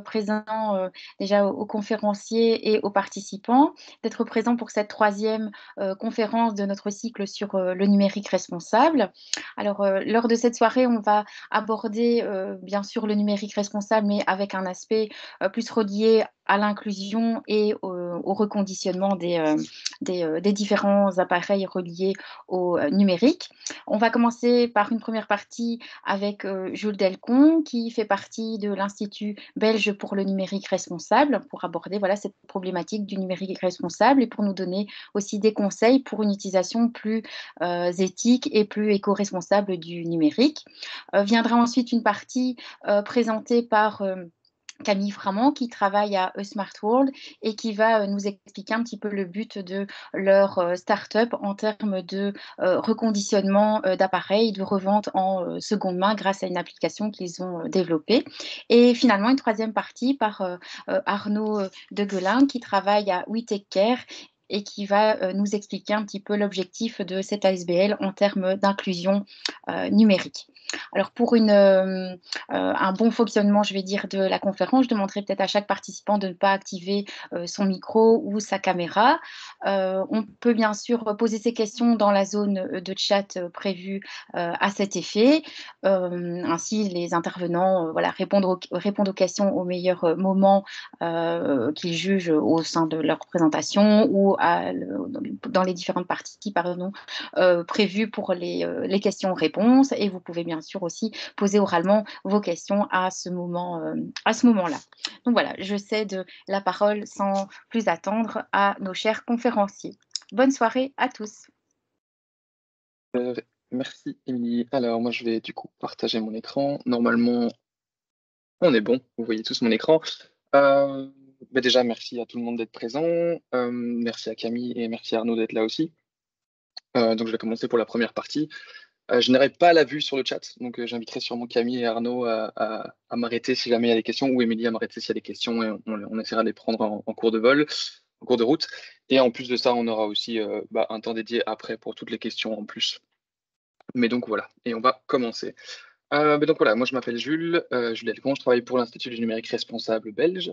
présent déjà aux conférenciers et aux participants, d'être présent pour cette troisième conférence de notre cycle sur le numérique responsable. Alors, lors de cette soirée, on va aborder bien sûr le numérique responsable, mais avec un aspect plus relié à l'inclusion et au reconditionnement des différents appareils reliés au numérique. On va commencer par une première partie avec Jules Delcon, qui fait partie de l'Institut belge pour le numérique responsable, pour aborder voilà, cette problématique du numérique responsable et pour nous donner aussi des conseils pour une utilisation plus éthique et plus éco-responsable du numérique. Viendra ensuite une partie présentée par Camille Framand qui travaille à A Smart World et qui va nous expliquer un petit peu le but de leur start-up en termes de reconditionnement d'appareils, de revente en seconde main grâce à une application qu'ils ont développée. Et finalement, une troisième partie par Arnaud Deguelin qui travaille à We Take Care et qui va nous expliquer un petit peu l'objectif de cette ASBL en termes d'inclusion numérique. Alors pour un bon fonctionnement, je vais dire, de la conférence, je demanderai peut-être à chaque participant de ne pas activer son micro ou sa caméra. On peut bien sûr poser ses questions dans la zone de chat prévue à cet effet. Ainsi, les intervenants voilà, répondent aux questions au meilleur moment qu'ils jugent au sein de leur présentation ou dans les différentes parties prévues pour les questions-réponses. Et vous pouvez bien sûr aussi poser oralement vos questions à ce moment-là. Donc voilà, je cède la parole sans plus attendre à nos chers conférenciers. Bonne soirée à tous. Merci, Émilie. Alors, moi, je vais du coup partager mon écran. Normalement, on est bon. Vous voyez tous mon écran. Déjà, merci à tout le monde d'être présent. Merci à Camille et merci à Arnaud d'être là aussi. Donc, je vais commencer pour la première partie. Je n'aurai pas la vue sur le chat, donc j'inviterai sûrement Camille et Arnaud à m'arrêter si jamais il y a des questions, ou Émilie à m'arrêter s'il y a des questions, et on essaiera de les prendre en cours de vol, en cours de route. Et en plus de ça, on aura aussi un temps dédié après pour toutes les questions en plus. Mais donc voilà, et on va commencer. Donc voilà, moi je m'appelle Jules Delcon, je travaille pour l'Institut du numérique responsable belge.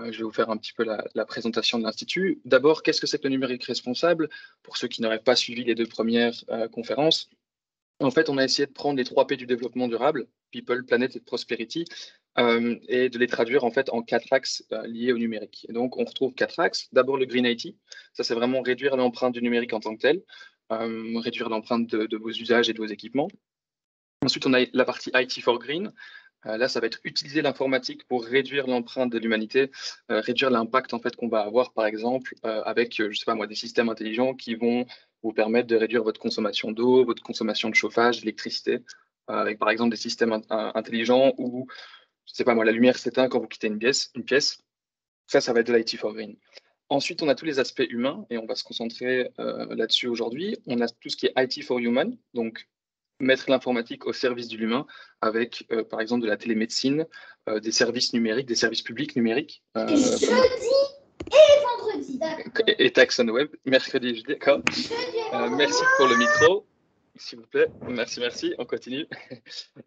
Je vais vous faire un petit peu la présentation de l'Institut. D'abord, qu'est-ce que c'est que le numérique responsable? Pour ceux qui n'auraient pas suivi les deux premières conférences, en fait, on a essayé de prendre les 3 P du développement durable, People, Planet et Prosperity, et de les traduire en fait en 4 axes liés au numérique. Et donc, on retrouve 4 axes. D'abord, le Green IT. Ça, c'est vraiment réduire l'empreinte du numérique en tant que tel, réduire l'empreinte de vos usages et de vos équipements. Ensuite, on a la partie IT for Green. Là, ça va être utiliser l'informatique pour réduire l'empreinte de l'humanité, réduire l'impact en fait qu'on va avoir, par exemple, avec, je sais pas moi, des systèmes intelligents qui vont vous permettre de réduire votre consommation d'eau, votre consommation de chauffage, d'électricité, avec par exemple des systèmes intelligents où, je sais pas moi, la lumière s'éteint quand vous quittez une pièce. Ça va être de l'IT for Green. Ensuite, on a tous les aspects humains et on va se concentrer là-dessus aujourd'hui. On a tout ce qui est IT for Human, donc mettre l'informatique au service de l'humain avec, par exemple, de la télémédecine, des services numériques, des services publics numériques. Jeudi et vendredi, d'accord. Et Taxon Web, mercredi et jeudi, d'accord. Merci pour le micro, s'il vous plaît. Merci, on continue.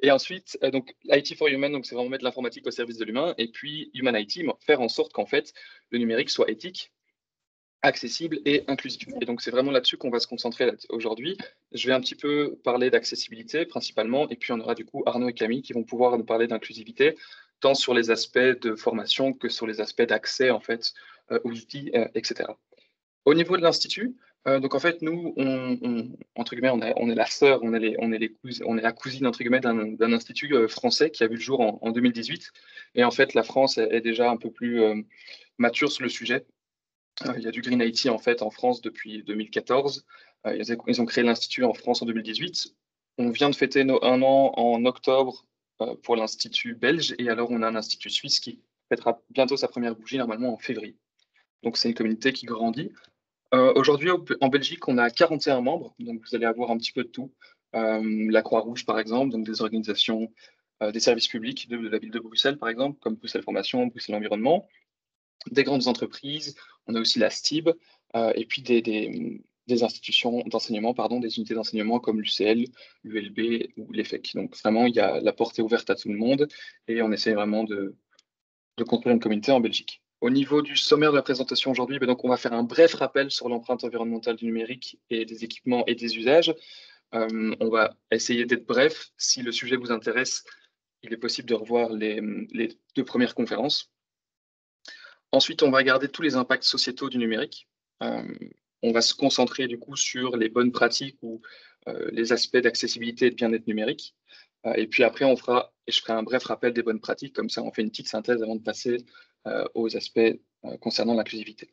Et ensuite, donc IT for Human, donc c'est vraiment mettre l'informatique au service de l'humain. Et puis Human IT, faire en sorte qu'en fait, le numérique soit éthique, accessible et inclusif. Et donc, c'est vraiment là-dessus qu'on va se concentrer aujourd'hui. Je vais un petit peu parler d'accessibilité principalement, et puis on aura du coup Arnaud et Camille qui vont pouvoir nous parler d'inclusivité, tant sur les aspects de formation que sur les aspects d'accès en fait aux outils, etc. Au niveau de l'Institut, donc en fait, nous, entre guillemets, on est la sœur, on est la cousine entre guillemets d'un institut français qui a vu le jour en 2018. Et en fait, la France est déjà un peu plus mature sur le sujet. Il y a du Green IT en fait en France depuis 2014. Ils ont créé l'Institut en France en 2018. On vient de fêter nos 1 an en octobre pour l'Institut belge et alors on a un Institut suisse qui fêtera bientôt sa première bougie normalement en février. Donc c'est une communauté qui grandit. Aujourd'hui en Belgique on a 41 membres, donc vous allez avoir un petit peu de tout. La Croix-Rouge par exemple, donc des organisations, des services publics de la ville de Bruxelles par exemple, comme Bruxelles Formation, Bruxelles Environnement, des grandes entreprises, on a aussi la STIB, et puis des institutions d'enseignement, des unités d'enseignement comme l'UCL, l'ULB ou l'EFEC. Donc vraiment, la porte est ouverte à tout le monde et on essaie vraiment de construire une communauté en Belgique. Au niveau du sommaire de la présentation aujourd'hui, donc on va faire un bref rappel sur l'empreinte environnementale du numérique et des équipements et des usages. On va essayer d'être bref. Si le sujet vous intéresse, il est possible de revoir les 2 premières conférences. Ensuite, on va regarder tous les impacts sociétaux du numérique. On va se concentrer du coup sur les bonnes pratiques ou les aspects d'accessibilité et de bien-être numérique. Et puis après, je ferai un bref rappel des bonnes pratiques, comme ça on fait une petite synthèse avant de passer aux aspects concernant l'inclusivité.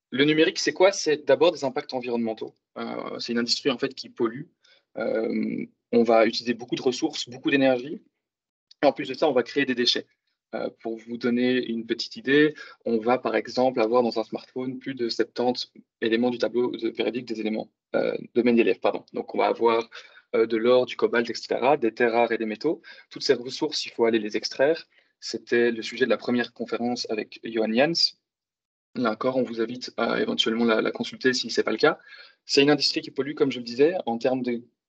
Le numérique, c'est quoi? C'est d'abord des impacts environnementaux. C'est une industrie en fait qui pollue. On va utiliser beaucoup de ressources, beaucoup d'énergie. Et en plus de ça, on va créer des déchets. Pour vous donner une petite idée, on va par exemple avoir dans un smartphone plus de 70 éléments du tableau périodique des éléments de Mendeleïev, pardon. Donc on va avoir de l'or, du cobalt, etc., des terres rares et des métaux. Toutes ces ressources, il faut aller les extraire. C'était le sujet de la première conférence avec Johan Jans. Là encore, on vous invite à éventuellement la consulter si ce n'est pas le cas. C'est une industrie qui pollue, comme je le disais, en termes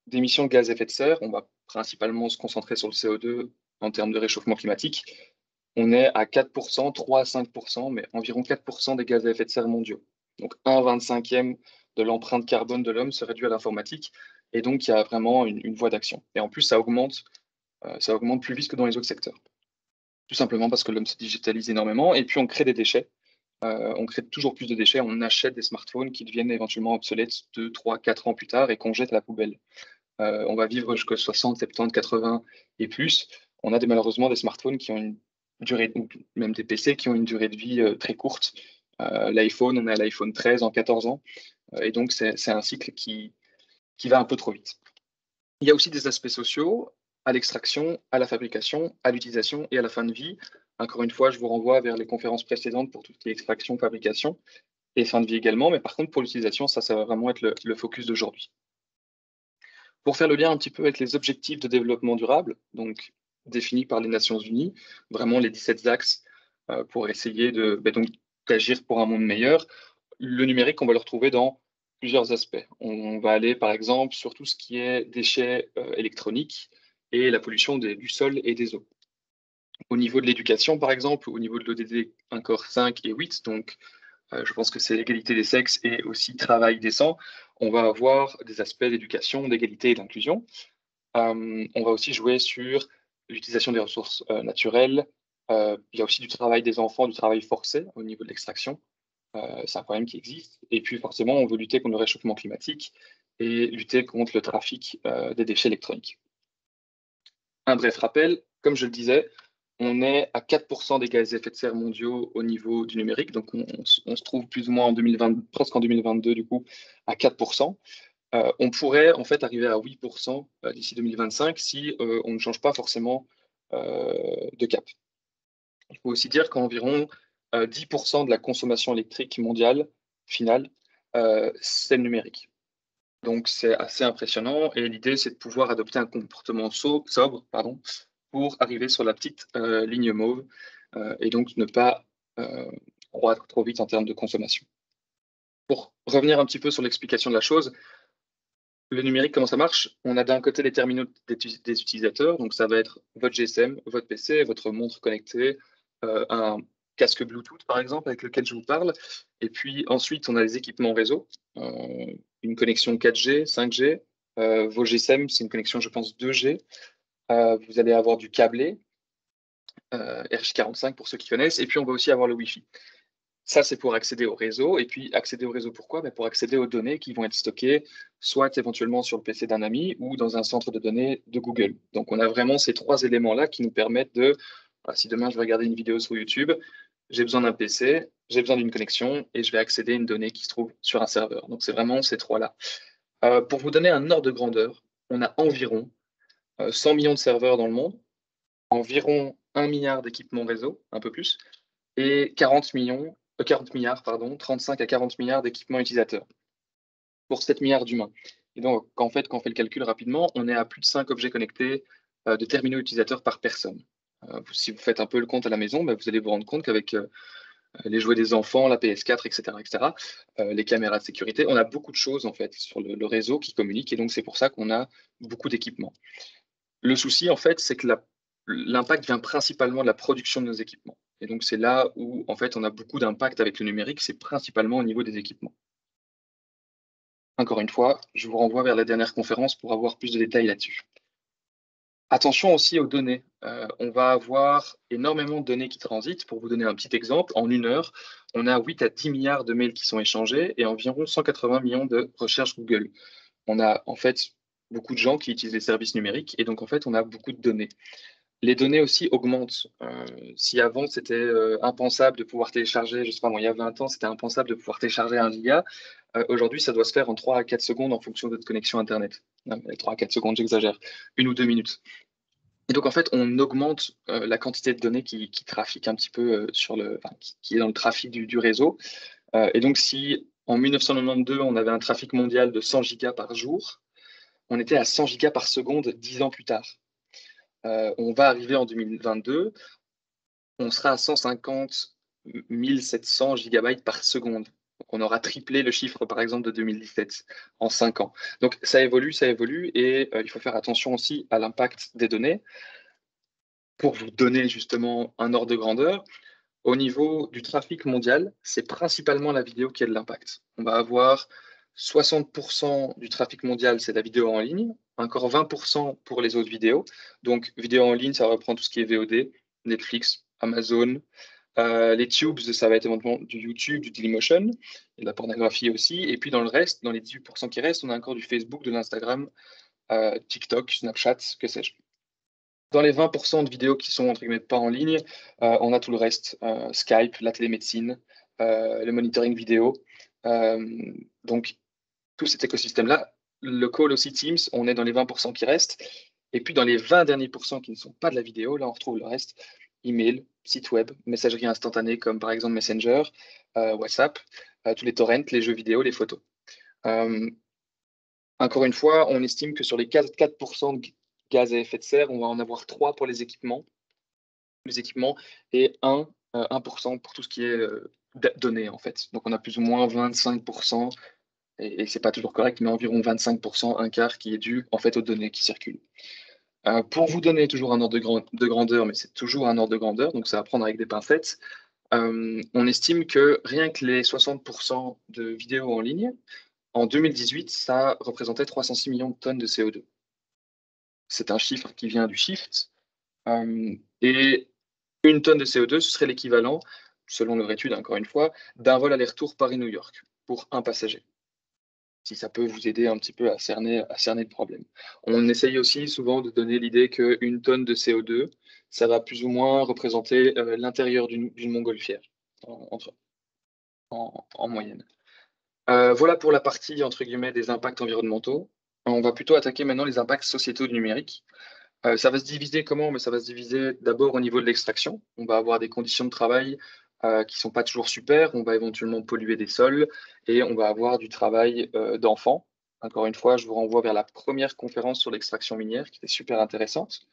d'émissions de gaz à effet de serre. On va principalement se concentrer sur le CO2 en termes de réchauffement climatique. On est à 4%, 3 à 5%, mais environ 4% des gaz à effet de serre mondiaux. Donc 1/25e de l'empreinte carbone de l'homme serait due à l'informatique. Et donc, il y a vraiment une voie d'action. Et en plus, ça augmente plus vite que dans les autres secteurs. Tout simplement parce que l'homme se digitalise énormément. Et puis, on crée des déchets. On crée toujours plus de déchets, on achète des smartphones qui deviennent éventuellement obsolètes 2, 3, 4 ans plus tard et qu'on jette à la poubelle. On va vivre jusqu'à 60, 70, 80 et plus. On a malheureusement des smartphones qui ont une durée, ou même des PC qui ont une durée de vie très courte. L'iPhone, on est à l'iPhone 13 en 14 ans. Et donc, c'est un cycle qui va un peu trop vite. Il y a aussi des aspects sociaux à l'extraction, à la fabrication, à l'utilisation et à la fin de vie. Encore une fois, je vous renvoie vers les conférences précédentes pour tout ce qui est extraction, fabrication et fin de vie également. Mais par contre, pour l'utilisation, ça va vraiment être le focus d'aujourd'hui. Pour faire le lien un petit peu avec les objectifs de développement durable, donc définis par les Nations Unies, vraiment les 17 axes pour essayer d'agir pour un monde meilleur, le numérique, on va le retrouver dans plusieurs aspects. On va aller par exemple sur tout ce qui est déchets électroniques et la pollution du sol et des eaux. Au niveau de l'éducation, par exemple, au niveau de l'ODD 1 corps 5 et 8, donc je pense que c'est l'égalité des sexes et aussi travail décent, on va avoir des aspects d'éducation, d'égalité et d'inclusion. On va aussi jouer sur l'utilisation des ressources naturelles. Il y a aussi du travail des enfants, du travail forcé au niveau de l'extraction. C'est un problème qui existe. Et puis forcément, on veut lutter contre le réchauffement climatique et lutter contre le trafic des déchets électroniques. Un bref rappel, comme je le disais, on est à 4% des gaz à effet de serre mondiaux au niveau du numérique. Donc on se trouve plus ou moins presque en 2022 du coup à 4%. On pourrait en fait arriver à 8% d'ici 2025 si on ne change pas forcément de cap. Il faut aussi dire qu'environ 10% de la consommation électrique mondiale finale, c'est le numérique. Donc c'est assez impressionnant et l'idée c'est de pouvoir adopter un comportement sobre pour arriver sur la petite ligne mauve et donc ne pas croître trop vite en termes de consommation. Pour revenir un petit peu sur l'explication de la chose, le numérique, comment ça marche? On a d'un côté les terminaux des utilisateurs, donc ça va être votre GSM, votre PC, votre montre connectée, un casque Bluetooth par exemple avec lequel je vous parle. Et puis ensuite, on a les équipements réseau, une connexion 4G, 5G. Vos GSM, c'est une connexion, je pense, 2G. Vous allez avoir du câblé, RJ45 pour ceux qui connaissent. Et puis on va aussi avoir le Wi-Fi. Ça, c'est pour accéder au réseau. Et puis, accéder au réseau, pourquoi? Pour accéder aux données qui vont être stockées, soit éventuellement sur le PC d'un ami ou dans un centre de données de Google. Donc, on a vraiment ces 3 éléments-là qui nous permettent si demain je vais regarder une vidéo sur YouTube, j'ai besoin d'un PC, j'ai besoin d'une connexion et je vais accéder à une donnée qui se trouve sur un serveur. Donc, c'est vraiment ces 3-là. Pour vous donner un ordre de grandeur, on a environ 100 millions de serveurs dans le monde, environ 1 milliard d'équipements réseau, un peu plus, et 40 milliards, 35 à 40 milliards d'équipements utilisateurs pour 7 milliards d'humains. Et donc, en fait, quand on fait le calcul rapidement, on est à plus de 5 objets connectés de terminaux utilisateurs par personne. Si vous faites un peu le compte à la maison, vous allez vous rendre compte qu'avec les jouets des enfants, la PS4, etc., les caméras de sécurité, on a beaucoup de choses en fait sur le réseau qui communiquent et donc c'est pour ça qu'on a beaucoup d'équipements. Le souci, en fait, c'est que l'impact vient principalement de la production de nos équipements. Et donc, c'est là où, en fait, on a beaucoup d'impact avec le numérique, c'est principalement au niveau des équipements. Encore une fois, je vous renvoie vers la dernière conférence pour avoir plus de détails là-dessus. Attention aussi aux données. On va avoir énormément de données qui transitent. Pour vous donner un petit exemple, en 1 heure, on a 8 à 10 milliards de mails qui sont échangés et environ 180 millions de recherches Google. On a en fait beaucoup de gens qui utilisent les services numériques et donc en fait, on a beaucoup de données. Les données aussi augmentent. Si avant, c'était impensable de pouvoir télécharger, je sais pas moi, il y a 20 ans, c'était impensable de pouvoir télécharger 1 giga. Aujourd'hui, ça doit se faire en 3 à 4 secondes en fonction de votre connexion Internet. Non, 3 à 4 secondes, j'exagère. 1 ou 2 minutes. Et donc, en fait, on augmente la quantité de données qui trafiquent un petit peu qui est dans le trafic du réseau. Et donc, si en 1992, on avait un trafic mondial de 100 gigas par jour, on était à 100 gigas par seconde 10 ans plus tard. On va arriver en 2022, on sera à 150 700 gigabytes par seconde. Donc, on aura triplé le chiffre, par exemple, de 2017 en 5 ans. Donc, ça évolue, et il faut faire attention aussi à l'impact des données. Pour vous donner justement un ordre de grandeur, au niveau du trafic mondial, c'est principalement la vidéo qui a de l'impact. On va avoir 60% du trafic mondial, c'est la vidéo en ligne, encore 20% pour les autres vidéos. Donc, vidéo en ligne, ça reprend tout ce qui est VOD, Netflix, Amazon. Les tubes, ça va être éventuellement du YouTube, du Dailymotion, et de la pornographie aussi. Et puis dans le reste, dans les 18% qui restent, on a encore du Facebook, de l'Instagram, TikTok, Snapchat, que sais-je. Dans les 20% de vidéos qui sont entre guillemets pas en ligne, on a tout le reste, Skype, la télémédecine, le monitoring vidéo. Donc, tout cet écosystème-là, le call aussi Teams, on est dans les 20% qui restent. Et puis, dans les 20 derniers pourcents qui ne sont pas de la vidéo, là, on retrouve le reste, email, site web, messagerie instantanée comme par exemple Messenger, WhatsApp, tous les torrents, les jeux vidéo, les photos. Encore une fois, on estime que sur les 4% de gaz à effet de serre, on va en avoir 3 pour les équipements et 1% pour tout ce qui est données, en fait. Donc, on a plus ou moins 25%, et c'est pas toujours correct, mais environ 25%, un quart qui est dû, en fait, aux données qui circulent. Pour vous donner toujours un ordre de grandeur, mais c'est toujours un ordre de grandeur, donc ça va prendre avec des pincettes, on estime que rien que les 60% de vidéos en ligne, en 2018, ça représentait 306 millions de tonnes de CO2. C'est un chiffre qui vient du Shift. Et 1 tonne de CO2, ce serait l'équivalent, selon leur étude, encore une fois, d'un vol aller-retour Paris-New York pour un passager. Si ça peut vous aider un petit peu à cerner le problème. On essaye aussi souvent de donner l'idée qu'1 tonne de CO2, ça va plus ou moins représenter l'intérieur d'une montgolfière, en moyenne. Voilà pour la partie, entre guillemets, des impacts environnementaux. On va plutôt attaquer maintenant les impacts sociétaux du numérique. Ça va se diviser comment? Mais ça va se diviser d'abord au niveau de l'extraction. On va avoir des conditions de travail qui ne sont pas toujours super. On va éventuellement polluer des sols et on va avoir du travail d'enfants. Encore une fois, je vous renvoie vers la première conférence sur l'extraction minière qui était super intéressante.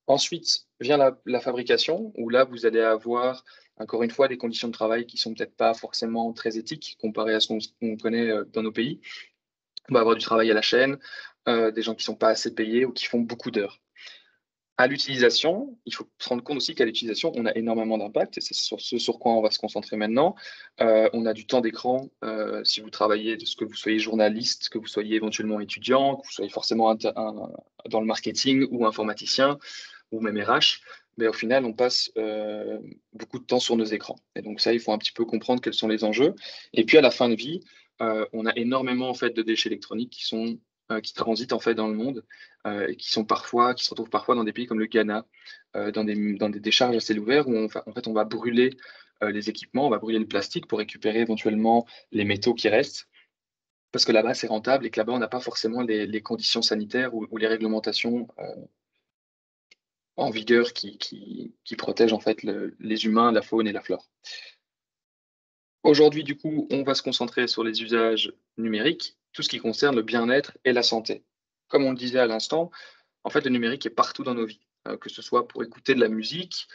Ensuite vient la fabrication, où là, vous allez avoir, encore une fois, des conditions de travail qui sont peut-être pas forcément très éthiques comparées à ce qu'on connaît dans nos pays. On va avoir du travail à la chaîne, des gens qui sont pas assez payés ou qui font beaucoup d'heures. À l'utilisation, il faut se rendre compte aussi qu'à l'utilisation, on a énormément d'impact, et c'est sur ce sur quoi on va se concentrer maintenant. On a du temps d'écran, si vous travaillez, que vous soyez journaliste, que vous soyez éventuellement étudiant, que vous soyez forcément dans le marketing ou informaticien, ou même RH, mais au final, on passe beaucoup de temps sur nos écrans. Et donc ça, il faut un petit peu comprendre quels sont les enjeux. Et puis à la fin de vie, on a énormément en fait de déchets électroniques qui transitent en fait dans le monde et qui se retrouvent parfois dans des pays comme le Ghana, dans des décharges à ciel ouvert où en fait on va brûler les équipements, on va brûler le plastique pour récupérer éventuellement les métaux qui restent. Parce que là-bas, c'est rentable et que là-bas, on n'a pas forcément les conditions sanitaires ou les réglementations en vigueur qui protègent en fait les humains, la faune et la flore. Aujourd'hui, du coup, on va se concentrer sur les usages numériques, tout ce qui concerne le bien-être et la santé. Comme on le disait à l'instant, en fait, le numérique est partout dans nos vies, que ce soit pour écouter de la musique,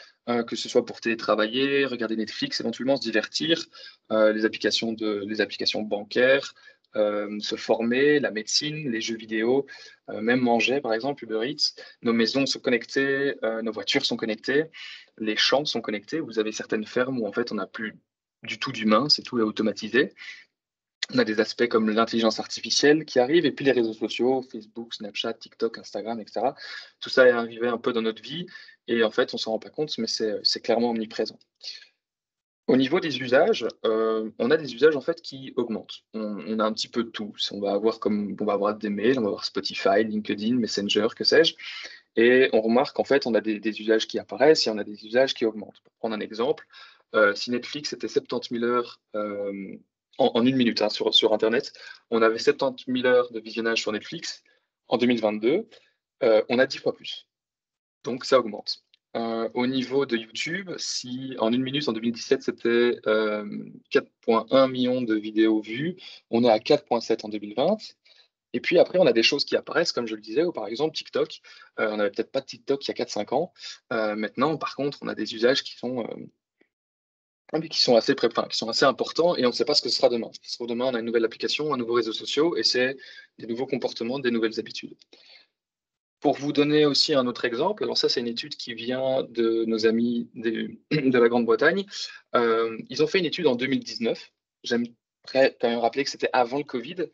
que ce soit pour télétravailler, regarder Netflix, éventuellement se divertir, les applications bancaires, se former, la médecine, les jeux vidéo, même manger, par exemple, Uber Eats. Nos maisons sont connectées, nos voitures sont connectées, les champs sont connectés. Vous avez certaines fermes où en fait on n'a plus du tout d'humain, c'est tout est automatisé. On a des aspects comme l'intelligence artificielle qui arrive, et puis les réseaux sociaux, Facebook, Snapchat, TikTok, Instagram, etc. Tout ça est arrivé un peu dans notre vie, et en fait, on s'en rend pas compte, mais c'est clairement omniprésent. Au niveau des usages, on a des usages en fait qui augmentent. On a un petit peu de tout. On va avoir des mails, on va avoir Spotify, LinkedIn, Messenger, que sais-je. Et on remarque qu'en fait, on a des usages qui apparaissent et on a des usages qui augmentent. Pour prendre un exemple, si Netflix était 70 000 heures en une minute, hein, sur Internet, on avait 70 000 heures de visionnage sur Netflix en 2022. On a 10 fois plus. Donc ça augmente. Au niveau de YouTube, si en une minute en 2017 c'était 4,1 millions de vidéos vues, on est à 4,7 en 2020. Et puis après, on a des choses qui apparaissent, comme je le disais, ou par exemple TikTok. On n'avait peut-être pas de TikTok il y a 4-5 ans. Maintenant, par contre, on a des usages qui sont assez importants, et on ne sait pas ce que ce sera demain. Ce sera demain, on a une nouvelle application, un nouveau réseau social, et c'est des nouveaux comportements, des nouvelles habitudes. Pour vous donner aussi un autre exemple, alors ça c'est une étude qui vient de nos amis de la Grande-Bretagne. Ils ont fait une étude en 2019. J'aimerais quand même rappeler que c'était avant le Covid,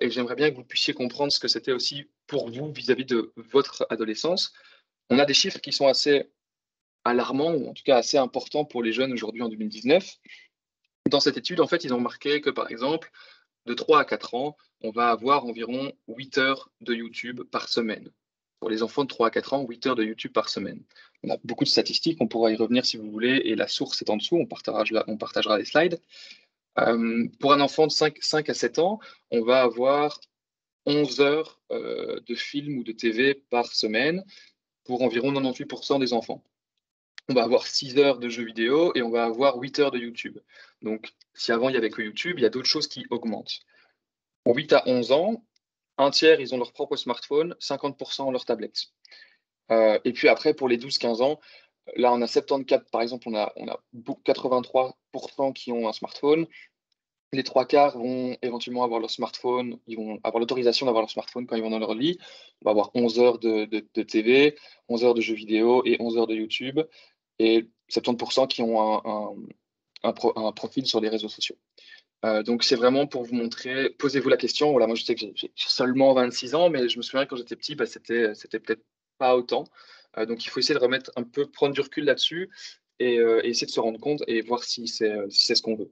et j'aimerais bien que vous puissiez comprendre ce que c'était aussi pour vous vis-à-vis de votre adolescence. On a des chiffres qui sont assez alarmants, ou en tout cas assez importants pour les jeunes aujourd'hui en 2019. Dans cette étude, en fait, ils ont marqué que par exemple, de 3 à 4 ans, on va avoir environ 8 heures de YouTube par semaine. Pour les enfants de 3 à 4 ans, 8 heures de YouTube par semaine. On a beaucoup de statistiques, on pourra y revenir si vous voulez, et la source est en dessous, on partagera les slides. Pour un enfant de 5 à 7 ans, on va avoir 11 heures de films ou de TV par semaine pour environ 98% des enfants. On va avoir 6 heures de jeux vidéo et on va avoir 8 heures de YouTube. Donc, si avant il n'y avait que YouTube, il y a d'autres choses qui augmentent. Pour 8 à 11 ans, un tiers, ils ont leur propre smartphone, 50% ont leur tablette. Et puis après, pour les 12-15 ans, là, on a 74, par exemple, on a 83% qui ont un smartphone. Les trois quarts vont éventuellement avoir leur smartphone, ils vont avoir l'autorisation d'avoir leur smartphone quand ils vont dans leur lit. On va avoir 11 heures de TV, 11 heures de jeux vidéo et 11 heures de YouTube. Et 70% qui ont un profil sur les réseaux sociaux. Donc c'est vraiment pour vous montrer, posez-vous la question. Voilà, moi je sais que j'ai seulement 26 ans, mais je me souviens quand j'étais petit, c'était peut-être pas autant. Donc il faut essayer de remettre un peu, prendre du recul là-dessus, et essayer de se rendre compte et voir si c'est ce qu'on veut.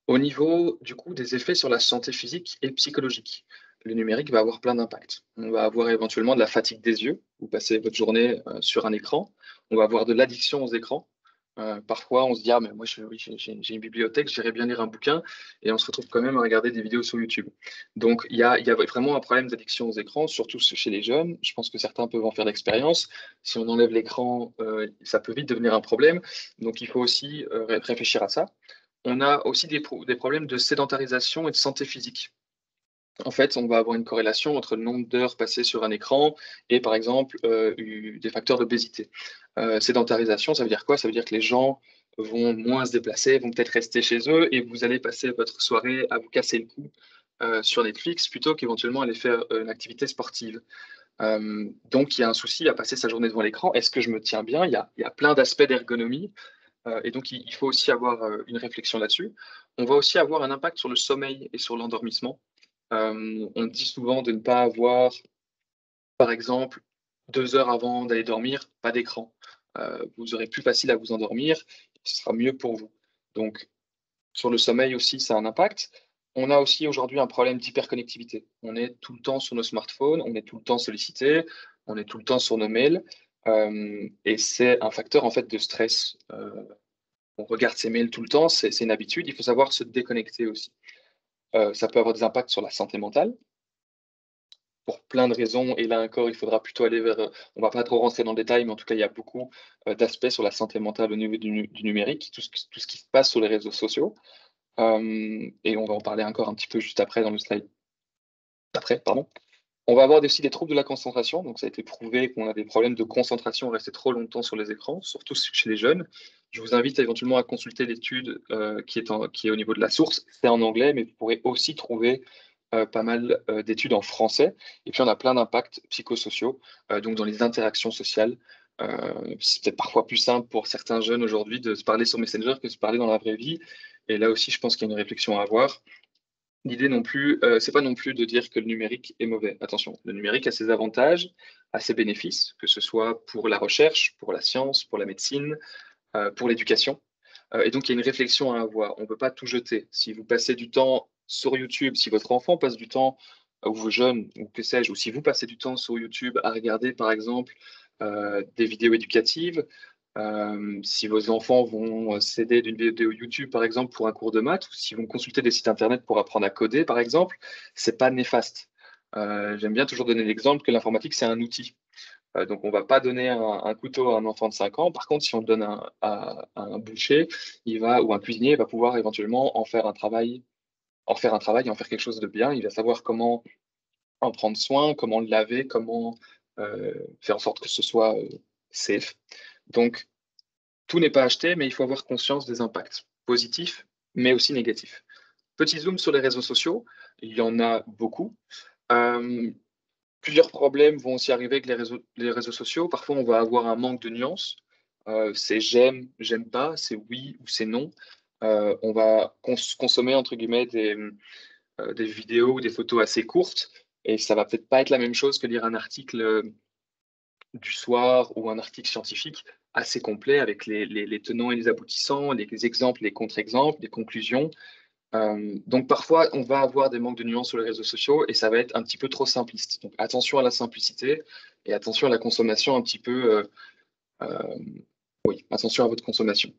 Au niveau du coup des effets sur la santé physique et psychologique, le numérique va avoir plein d'impacts. On va avoir éventuellement de la fatigue des yeux, vous passez votre journée sur un écran. On va avoir de l'addiction aux écrans. Parfois, on se dit, ah, mais moi, oui, j'ai une bibliothèque, j'irais bien lire un bouquin, et on se retrouve quand même à regarder des vidéos sur YouTube. Donc, il y a vraiment un problème d'addiction aux écrans, surtout chez les jeunes. Je pense que certains peuvent en faire l'expérience. Si on enlève l'écran, ça peut vite devenir un problème. Donc, il faut aussi réfléchir à ça. On a aussi des problèmes de sédentarisation et de santé physique. En fait, on va avoir une corrélation entre le nombre d'heures passées sur un écran et, par exemple, des facteurs d'obésité. Sédentarisation, ça veut dire quoi? Ça veut dire que les gens vont moins se déplacer, vont peut-être rester chez eux, et vous allez passer votre soirée à vous casser le cou sur Netflix plutôt qu'éventuellement aller faire une activité sportive. Donc, il y a un souci à passer sa journée devant l'écran. Est-ce que je me tiens bien? Il y a plein d'aspects d'ergonomie, et donc il faut aussi avoir une réflexion là-dessus. On va aussi avoir un impact sur le sommeil et sur l'endormissement. On dit souvent de ne pas avoir, par exemple, 2 heures avant d'aller dormir, pas d'écran. Vous aurez plus facile à vous endormir, ce sera mieux pour vous. Donc, sur le sommeil aussi, ça a un impact. On a aussi aujourd'hui un problème d'hyperconnectivité. On est tout le temps sur nos smartphones, on est tout le temps sollicité, on est tout le temps sur nos mails, et c'est un facteur en fait de stress. On regarde ses mails tout le temps, c'est une habitude. Il faut savoir se déconnecter aussi. Ça peut avoir des impacts sur la santé mentale, pour plein de raisons. Et là encore, il faudra plutôt aller vers. On va pas trop rentrer dans le détail, mais en tout cas, il y a beaucoup d'aspects sur la santé mentale au niveau du numérique, tout ce qui se passe sur les réseaux sociaux. Et on va en parler encore un petit peu juste après dans le slide. Après, pardon. On va avoir aussi des troubles de la concentration. Donc, ça a été prouvé qu'on a des problèmes de concentration, rester trop longtemps sur les écrans, surtout chez les jeunes. Je vous invite éventuellement à consulter l'étude qui est au niveau de la source. C'est en anglais, mais vous pourrez aussi trouver pas mal d'études en français. Et puis, on a plein d'impacts psychosociaux, donc dans les interactions sociales. C'est peut-être parfois plus simple pour certains jeunes aujourd'hui de se parler sur Messenger que de se parler dans la vraie vie. Et là aussi, je pense qu'il y a une réflexion à avoir. L'idée non plus, c'est pas non plus de dire que le numérique est mauvais. Attention, le numérique a ses avantages, a ses bénéfices, que ce soit pour la recherche, pour la science, pour la médecine, pour l'éducation. Et donc, il y a une réflexion à avoir. On ne peut pas tout jeter. Si vous passez du temps sur YouTube, si votre enfant passe du temps, ou vos jeunes, ou que sais-je, ou si vous passez du temps sur YouTube à regarder, par exemple, des vidéos éducatives, si vos enfants vont s'aider d'une vidéo YouTube, par exemple, pour un cours de maths, ou s'ils vont consulter des sites Internet pour apprendre à coder, par exemple, c'est pas néfaste. J'aime bien toujours donner l'exemple que l'informatique, c'est un outil. Donc, on ne va pas donner un couteau à un enfant de 5 ans. Par contre, si on le donne à un boucher, ou un cuisinier, il va pouvoir éventuellement en faire un travail, et en faire quelque chose de bien. Il va savoir comment en prendre soin, comment le laver, comment faire en sorte que ce soit safe. Donc, tout n'est pas acheté, mais il faut avoir conscience des impacts positifs, mais aussi négatifs. Petit zoom sur les réseaux sociaux, il y en a beaucoup. Plusieurs problèmes vont aussi arriver avec les réseaux sociaux. Parfois, on va avoir un manque de nuances. C'est j'aime pas, c'est oui ou c'est non. On va consommer, entre guillemets, des vidéos ou des photos assez courtes. Et ça va peut-être pas être la même chose que lire un article du soir ou un article scientifique assez complet avec les tenants et les aboutissants, les exemples, les contre-exemples, les conclusions. Donc parfois, on va avoir des manques de nuances sur les réseaux sociaux et ça va être un petit peu trop simpliste. Donc attention à la simplicité et attention à la consommation un petit peu. Oui, attention à votre consommation.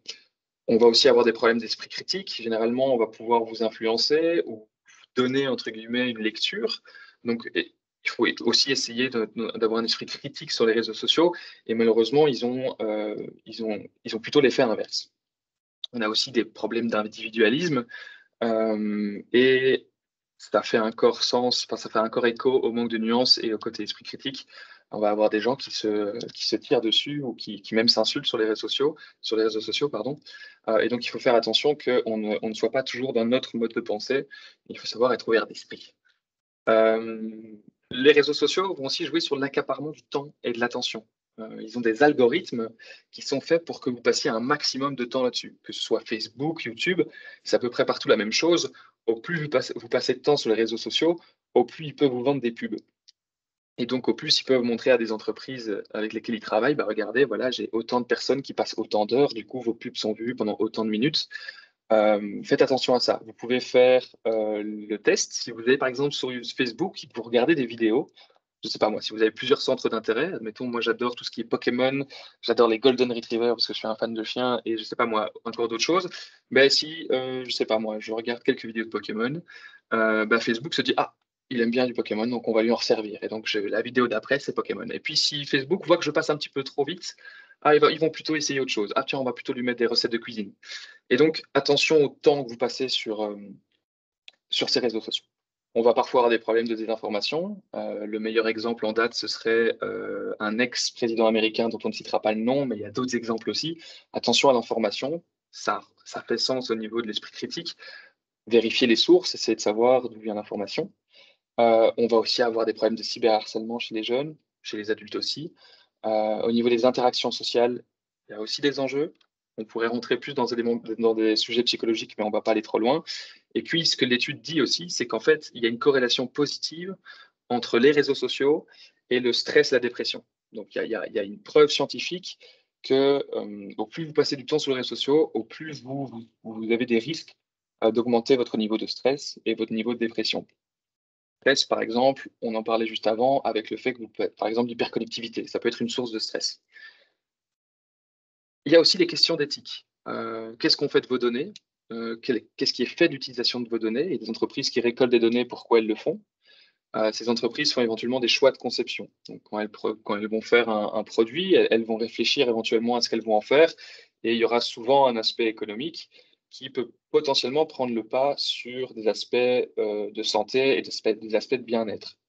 On va aussi avoir des problèmes d'esprit critique. Généralement, on va pouvoir vous influencer ou vous donner, entre guillemets, une lecture. Donc, il faut aussi essayer d'avoir un esprit critique sur les réseaux sociaux. Et malheureusement, ils ont plutôt l'effet inverse. On a aussi des problèmes d'individualisme. Et ça fait encore sens, enfin, ça fait encore écho au manque de nuances et au côté esprit critique. On va avoir des gens qui se tirent dessus ou qui même s'insultent sur les réseaux sociaux, pardon. Et donc, il faut faire attention qu'on ne soit pas toujours dans notre mode de pensée. Il faut savoir être ouvert d'esprit. Euh, les réseaux sociaux vont aussi jouer sur l'accaparement du temps et de l'attention. Ils ont des algorithmes qui sont faits pour que vous passiez un maximum de temps là-dessus, que ce soit Facebook, YouTube, c'est à peu près partout la même chose. Au plus vous passez de temps sur les réseaux sociaux, au plus ils peuvent vous vendre des pubs. Et donc, au plus ils peuvent montrer à des entreprises avec lesquelles ils travaillent, bah, regardez, voilà, j'ai autant de personnes qui passent autant d'heures, du coup, vos pubs sont vues pendant autant de minutes. Faites attention à ça. Vous pouvez faire le test. Si vous avez par exemple sur Facebook, vous regardez des vidéos. Je sais pas moi, si vous avez plusieurs centres d'intérêt, admettons, moi j'adore tout ce qui est Pokémon, j'adore les Golden Retrievers parce que je suis un fan de chiens et je sais pas moi, encore d'autres choses. Mais si, je sais pas moi, je regarde quelques vidéos de Pokémon, bah, Facebook se dit, ah, il aime bien du Pokémon, donc on va lui en servir. Et donc la vidéo d'après, c'est Pokémon. Et puis si Facebook voit que je passe un petit peu trop vite, ah, ils vont plutôt essayer autre chose. Ah tiens, on va plutôt lui mettre des recettes de cuisine. Et donc, attention au temps que vous passez sur ces réseaux sociaux. On va parfois avoir des problèmes de désinformation. Le meilleur exemple en date, ce serait un ex-président américain dont on ne citera pas le nom, mais il y a d'autres exemples aussi. Attention à l'information, ça fait sens au niveau de l'esprit critique. Vérifier les sources, essayer de savoir d'où vient l'information. On va aussi avoir des problèmes de cyberharcèlement chez les jeunes, chez les adultes aussi. Au niveau des interactions sociales, il y a aussi des enjeux. On pourrait rentrer plus dans des sujets psychologiques, mais on ne va pas aller trop loin. Et puis, ce que l'étude dit aussi, c'est qu'en fait, il y a une corrélation positive entre les réseaux sociaux et le stress et la dépression. Donc, il y a une preuve scientifique que au plus vous passez du temps sur les réseaux sociaux, au plus vous avez des risques d'augmenter votre niveau de stress et votre niveau de dépression. Stress, par exemple, on en parlait juste avant avec le fait que par exemple, l'hyperconnectivité, ça peut être une source de stress. Il y a aussi les questions d'éthique. Qu'est-ce qu'on fait de vos données? Qu'est-ce qui est fait d'utilisation de vos données? Il y a des entreprises qui récoltent des données, pourquoi elles le font? Ces entreprises font éventuellement des choix de conception. Donc, quand elles vont faire un produit, elles vont réfléchir éventuellement à ce qu'elles vont en faire. Et il y aura souvent un aspect économique qui peut potentiellement prendre le pas sur des aspects de santé et des aspects de bien-être.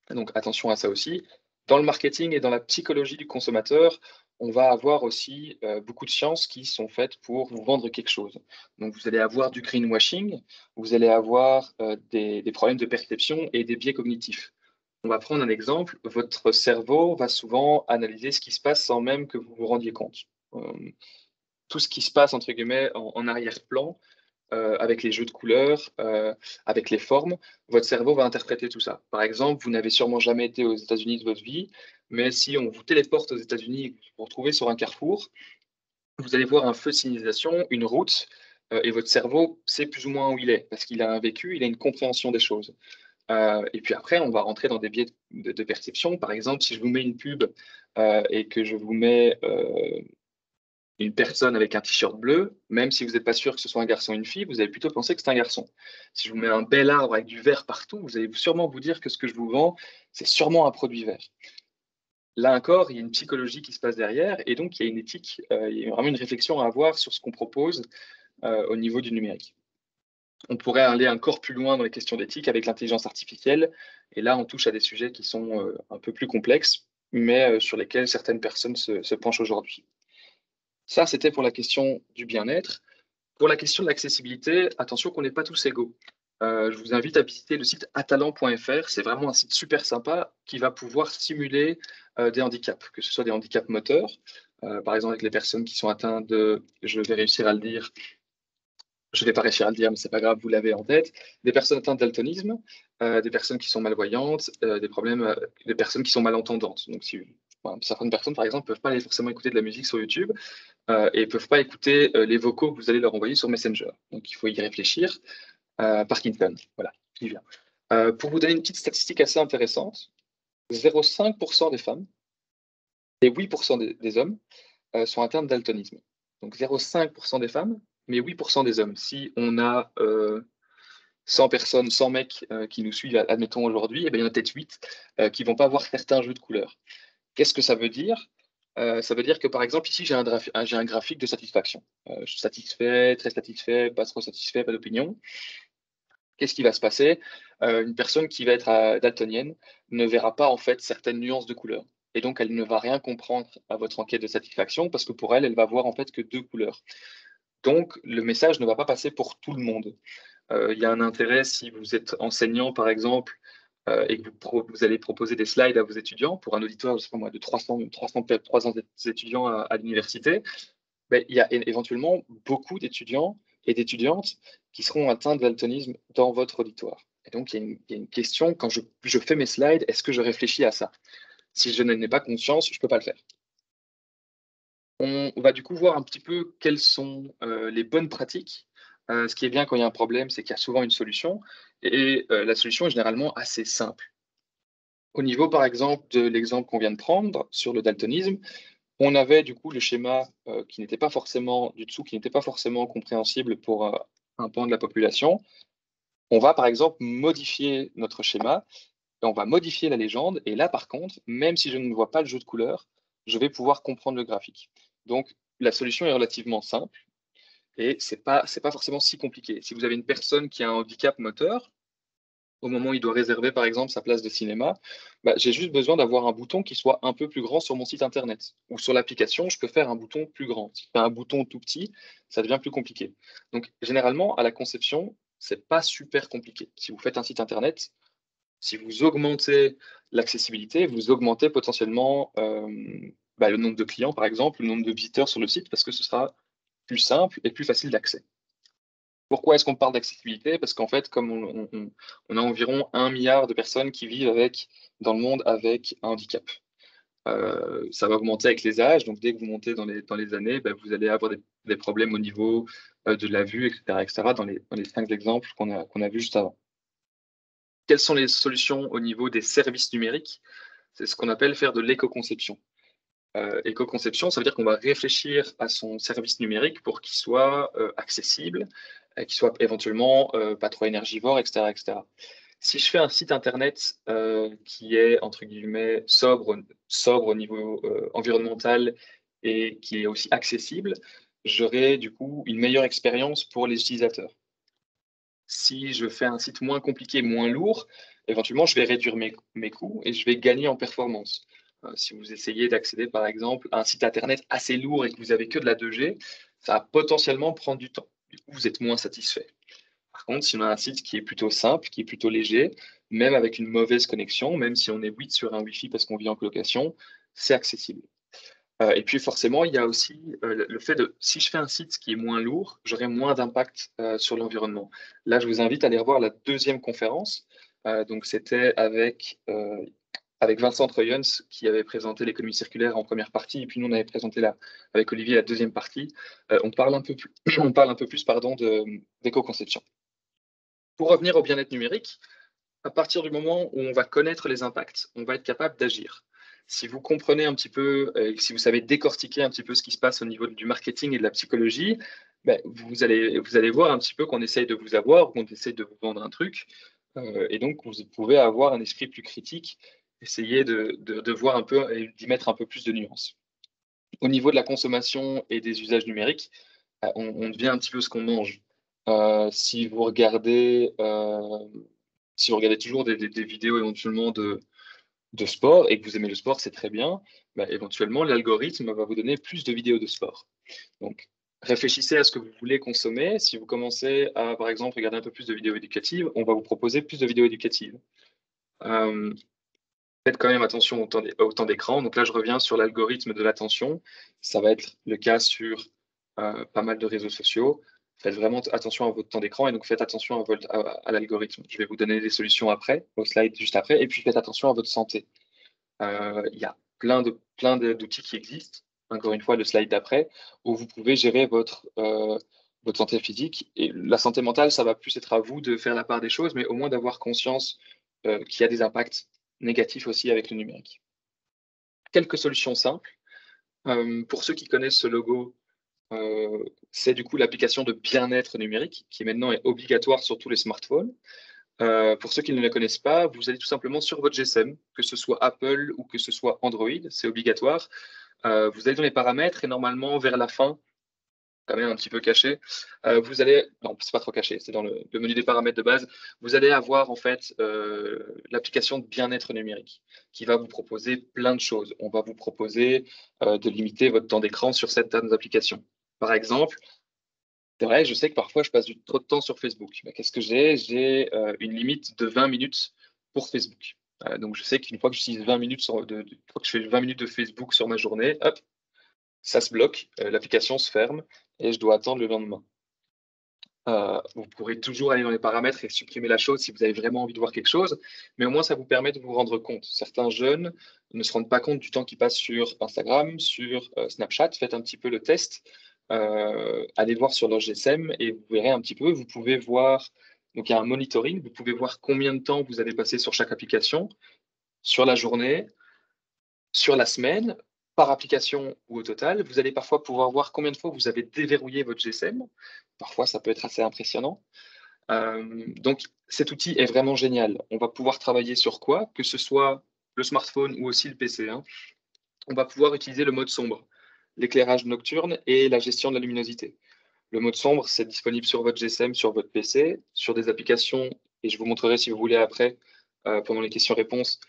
Donc attention à ça aussi. Dans le marketing et dans la psychologie du consommateur, on va avoir aussi beaucoup de sciences qui sont faites pour vous vendre quelque chose. Donc, vous allez avoir du greenwashing, vous allez avoir des problèmes de perception et des biais cognitifs. On va prendre un exemple. Votre cerveau va souvent analyser ce qui se passe sans même que vous vous rendiez compte. Tout ce qui se passe, entre guillemets, en arrière-plan, avec les jeux de couleurs, avec les formes, votre cerveau va interpréter tout ça. Par exemple, vous n'avez sûrement jamais été aux États-Unis de votre vie, mais si on vous téléporte aux États-Unis et que vous vous retrouvez sur un carrefour, vous allez voir un feu de signalisation, une route, et votre cerveau sait plus ou moins où il est, parce qu'il a un vécu, il a une compréhension des choses. Et puis après, on va rentrer dans des biais de perception. Par exemple, si je vous mets une pub et que je vous mets une personne avec un t-shirt bleu, même si vous n'êtes pas sûr que ce soit un garçon ou une fille, vous allez plutôt penser que c'est un garçon. Si je vous mets un bel arbre avec du vert partout, vous allez sûrement vous dire que ce que je vous vends, c'est sûrement un produit vert. Là encore, il y a une psychologie qui se passe derrière, et donc il y a une éthique, il y a vraiment une réflexion à avoir sur ce qu'on propose au niveau du numérique. On pourrait aller encore plus loin dans les questions d'éthique avec l'intelligence artificielle, et là on touche à des sujets qui sont un peu plus complexes, mais sur lesquels certaines personnes se penchent aujourd'hui. Ça, c'était pour la question du bien-être. Pour la question de l'accessibilité, attention qu'on n'est pas tous égaux. Je vous invite à visiter le site atalant.fr. C'est vraiment un site super sympa qui va pouvoir simuler des handicaps, que ce soit des handicaps moteurs, par exemple avec les personnes qui sont atteintes de, je vais réussir à le dire, je ne vais pas réussir à le dire, mais c'est pas grave, vous l'avez en tête, des personnes atteintes de daltonisme, des personnes qui sont malvoyantes, des personnes qui sont malentendantes. Donc, certaines personnes, par exemple, ne peuvent pas aller forcément écouter de la musique sur YouTube et ne peuvent pas écouter les vocaux que vous allez leur envoyer sur Messenger. Donc, il faut y réfléchir. Parkinson, voilà, qui vient. Pour vous donner une petite statistique assez intéressante, 0,5% des femmes et 8% des hommes sont atteints de daltonisme. Donc 0,5% des femmes, mais 8% des hommes. Si on a 100 personnes, 100 mecs qui nous suivent, admettons aujourd'hui, eh bien, il y en a peut-être 8 qui ne vont pas avoir certains jeux de couleurs. Qu'est-ce que ça veut dire? Ça veut dire que, par exemple, ici, j'ai un graphique de satisfaction. Je suis satisfait, très satisfait, pas trop satisfait, pas d'opinion. Qu'est-ce qui va se passer? Une personne qui va être daltonienne ne verra pas en fait certaines nuances de couleurs. Et donc, elle ne va rien comprendre à votre enquête de satisfaction parce que pour elle, elle va voir en fait que 2 couleurs. Donc, le message ne va pas passer pour tout le monde. Il y a un intérêt si vous êtes enseignant, par exemple, et que vous allez proposer des slides à vos étudiants pour un auditoire, je sais pas moi, de 300 étudiants à l'université. Ben, il y a éventuellement beaucoup d'étudiants et d'étudiantes qui seront atteints de daltonisme dans votre auditoire. Et donc, il y a une question, quand je fais mes slides, est-ce que je réfléchis à ça? Si je n'en ai pas conscience, je ne peux pas le faire. On va du coup voir un petit peu quelles sont les bonnes pratiques. Ce qui est bien quand il y a un problème, c'est qu'il y a souvent une solution. Et la solution est généralement assez simple. Au niveau, par exemple, de l'exemple qu'on vient de prendre sur le daltonisme, on avait du coup le schéma qui n'était pas forcément du dessous, qui n'était pas forcément compréhensible pour un pan de la population. On va par exemple modifier notre schéma et on va modifier la légende. Et là, par contre, même si je ne vois pas le jeu de couleurs, je vais pouvoir comprendre le graphique. Donc, la solution est relativement simple et c'est pas forcément si compliqué. Si vous avez une personne qui a un handicap moteur, au moment où il doit réserver, par exemple, sa place de cinéma, bah, j'ai juste besoin d'avoir un bouton qui soit un peu plus grand sur mon site Internet. Ou sur l'application, je peux faire un bouton plus grand. Si je fais un bouton tout petit, ça devient plus compliqué. Donc, généralement, à la conception, c'est pas super compliqué. Si vous faites un site Internet, si vous augmentez l'accessibilité, vous augmentez potentiellement le nombre de clients, par exemple, le nombre de visiteurs sur le site, parce que ce sera plus simple et plus facile d'accès. Pourquoi est-ce qu'on parle d'accessibilité? Parce qu'en fait, comme on a environ 1 milliard de personnes qui vivent dans le monde avec un handicap. Ça va augmenter avec les âges, donc dès que vous montez dans les années, ben, vous allez avoir des problèmes au niveau de la vue, etc., dans les 5 exemples qu'on a vus juste avant. Quelles sont les solutions au niveau des services numériques? C'est ce qu'on appelle faire de l'éco-conception. Éco-conception, ça veut dire qu'on va réfléchir à son service numérique pour qu'il soit accessible, qu'il soit éventuellement pas trop énergivore, etc., etc. Si je fais un site internet qui est entre guillemets sobre au niveau environnemental et qui est aussi accessible, j'aurai du coup une meilleure expérience pour les utilisateurs. Si je fais un site moins compliqué, moins lourd, éventuellement je vais réduire mes coûts et je vais gagner en performance. Si vous essayez d'accéder, par exemple, à un site Internet assez lourd et que vous avez que de la 2G, ça va potentiellement prendre du temps. Du coup, vous êtes moins satisfait. Par contre, si on a un site qui est plutôt simple, qui est plutôt léger, même avec une mauvaise connexion, même si on est 8 sur un Wi-Fi parce qu'on vit en colocation, c'est accessible. Et puis forcément, il y a aussi le fait de, si je fais un site qui est moins lourd, j'aurai moins d'impact sur l'environnement. Là, je vous invite à aller revoir la deuxième conférence. Donc, c'était avec Vincent Troyens qui avait présenté l'économie circulaire en première partie, et puis nous, on avait présenté avec Olivier la deuxième partie. On parle un peu plus, on parle un peu plus pardon, d'éco-conception. Pour revenir au bien-être numérique, à partir du moment où on va connaître les impacts, on va être capable d'agir. Si vous comprenez un petit peu, si vous savez décortiquer un petit peu ce qui se passe au niveau du marketing et de la psychologie, ben, vous allez voir un petit peu qu'on essaye de vous avoir, qu'on essaye de vous vendre un truc, et donc vous pouvez avoir un esprit plus critique, essayer de voir un peu et d'y mettre un peu plus de nuances. Au niveau de la consommation et des usages numériques, on devient un petit peu ce qu'on mange. Si vous regardez toujours des vidéos éventuellement de sport et que vous aimez le sport, c'est très bien. Bah, éventuellement, l'algorithme va vous donner plus de vidéos de sport. Donc, réfléchissez à ce que vous voulez consommer. Si vous commencez à, par exemple, regarder un peu plus de vidéos éducatives, on va vous proposer plus de vidéos éducatives. Faites quand même attention au temps d'écran. Donc là, je reviens sur l'algorithme de l'attention. Ça va être le cas sur pas mal de réseaux sociaux. Faites vraiment attention à votre temps d'écran et donc faites attention à l'algorithme. Je vais vous donner des solutions après, au slide juste après. Et puis faites attention à votre santé. Il y a plein d'outils qui existent. Encore une fois, le slide d'après, où vous pouvez gérer votre santé physique. Et la santé mentale, ça va plus être à vous de faire la part des choses, mais au moins d'avoir conscience qu'il y a des impacts négatifs aussi avec le numérique. Quelques solutions simples. Pour ceux qui connaissent ce logo, c'est du coup l'application de bien-être numérique qui maintenant est obligatoire sur tous les smartphones. Pour ceux qui ne la connaissent pas, vous allez tout simplement sur votre GSM, que ce soit Apple ou que ce soit Android, c'est obligatoire. Vous allez dans les paramètres et normalement vers la fin, quand même un petit peu caché, vous allez, non, c'est pas trop caché, c'est dans le menu des paramètres de base, vous allez avoir en fait l'application de bien-être numérique qui va vous proposer plein de choses. On va vous proposer de limiter votre temps d'écran sur certaines applications. Par exemple, c'est vrai, je sais que parfois je passe trop de temps sur Facebook. Mais qu'est-ce que j'ai? J'ai une limite de 20 minutes pour Facebook. Donc je sais qu'une fois que j'utilise 20 minutes une fois que je fais 20 minutes de Facebook sur ma journée, hop, ça se bloque, l'application se ferme et je dois attendre le lendemain. Vous pourrez toujours aller dans les paramètres et supprimer la chose si vous avez vraiment envie de voir quelque chose, mais au moins ça vous permet de vous rendre compte. Certains jeunes ne se rendent pas compte du temps qu'ils passent sur Instagram, sur Snapchat. Faites un petit peu le test. Allez voir sur leur GSM et vous verrez un petit peu. Vous pouvez voir, donc il y a un monitoring, vous pouvez voir combien de temps vous avez passé sur chaque application, sur la journée, sur la semaine, par application ou au total. Vous allez parfois pouvoir voir combien de fois vous avez déverrouillé votre GSM. Parfois, ça peut être assez impressionnant. Donc, cet outil est vraiment génial. On va pouvoir travailler sur quoi? Que ce soit le smartphone ou aussi le PC. On va pouvoir utiliser le mode sombre, l'éclairage nocturne et la gestion de la luminosité. Le mode sombre, c'est disponible sur votre GSM, sur votre PC, sur des applications, et je vous montrerai si vous voulez après, pendant les questions-réponses,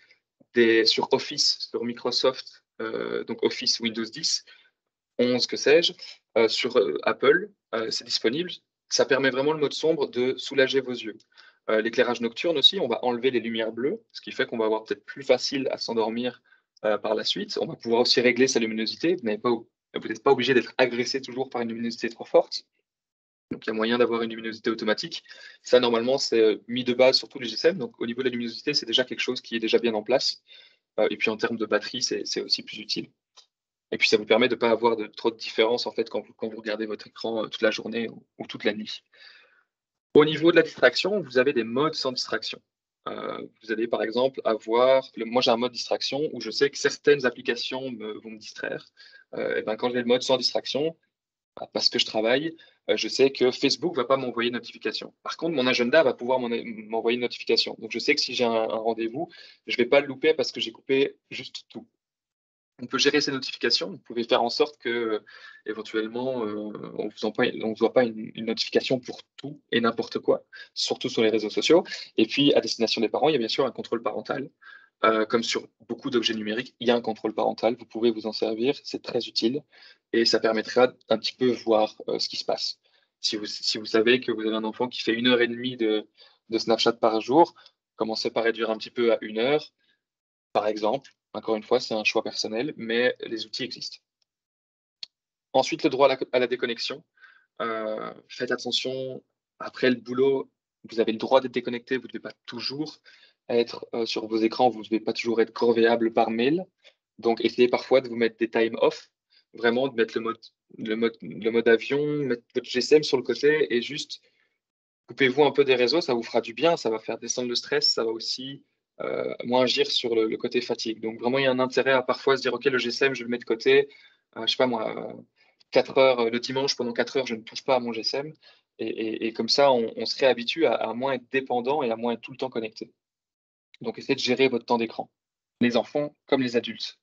sur Office, sur Microsoft, donc Office Windows 10, 11, que sais-je, sur Apple, c'est disponible. Ça permet vraiment le mode sombre de soulager vos yeux. L'éclairage nocturne aussi, on va enlever les lumières bleues, ce qui fait qu'on va avoir peut-être plus facile à s'endormir par la suite. On va pouvoir aussi régler sa luminosité. Vous n'êtes pas obligé d'être agressé toujours par une luminosité trop forte. Donc, il y a moyen d'avoir une luminosité automatique. Ça, normalement, c'est mis de base sur tous les GSM. Donc, au niveau de la luminosité, c'est déjà quelque chose qui est déjà bien en place. Et puis, en termes de batterie, c'est aussi plus utile. Et puis, ça vous permet de ne pas avoir trop de différence en fait, quand vous regardez votre écran toute la journée ou toute la nuit. Au niveau de la distraction, vous avez des modes sans distraction. Vous allez par exemple avoir, moi j'ai un mode distraction où je sais que certaines applications vont me distraire. Et ben, quand j'ai le mode sans distraction, parce que je travaille, je sais que Facebook ne va pas m'envoyer de notification. Par contre, mon agenda va pouvoir m'envoyer une notification. Donc je sais que si j'ai un rendez-vous, je ne vais pas le louper parce que j'ai coupé juste tout. On peut gérer ces notifications. Vous pouvez faire en sorte que, éventuellement, on ne voit pas une notification pour tout et n'importe quoi, surtout sur les réseaux sociaux. Et puis, à destination des parents, il y a bien sûr un contrôle parental. comme sur beaucoup d'objets numériques, il y a un contrôle parental. Vous pouvez vous en servir, c'est très utile et ça permettra un petit peu voir ce qui se passe. Si vous savez que vous avez un enfant qui fait 1 heure et demie de Snapchat par jour, commencez par réduire un petit peu à 1 heure, par exemple. Encore une fois, c'est un choix personnel, mais les outils existent. Ensuite, le droit à la déconnexion. Faites attention, après le boulot, vous avez le droit d'être déconnecté, vous ne devez pas toujours être sur vos écrans, vous ne devez pas toujours être corvéable par mail. Donc, essayez parfois de vous mettre des time off, vraiment de mettre le mode avion, mettre votre GSM sur le côté et juste coupez-vous un peu des réseaux, ça vous fera du bien, ça va faire descendre le stress, ça va aussi moins agir sur le côté fatigue. Donc, vraiment, il y a un intérêt à parfois se dire, OK, le GSM, je le mets de côté, je sais pas moi, 4 heures le dimanche, pendant 4 heures, je ne touche pas à mon GSM. Et comme ça, on se réhabitue à moins être dépendant et à moins être tout le temps connecté. Donc, essayez de gérer votre temps d'écran, les enfants comme les adultes.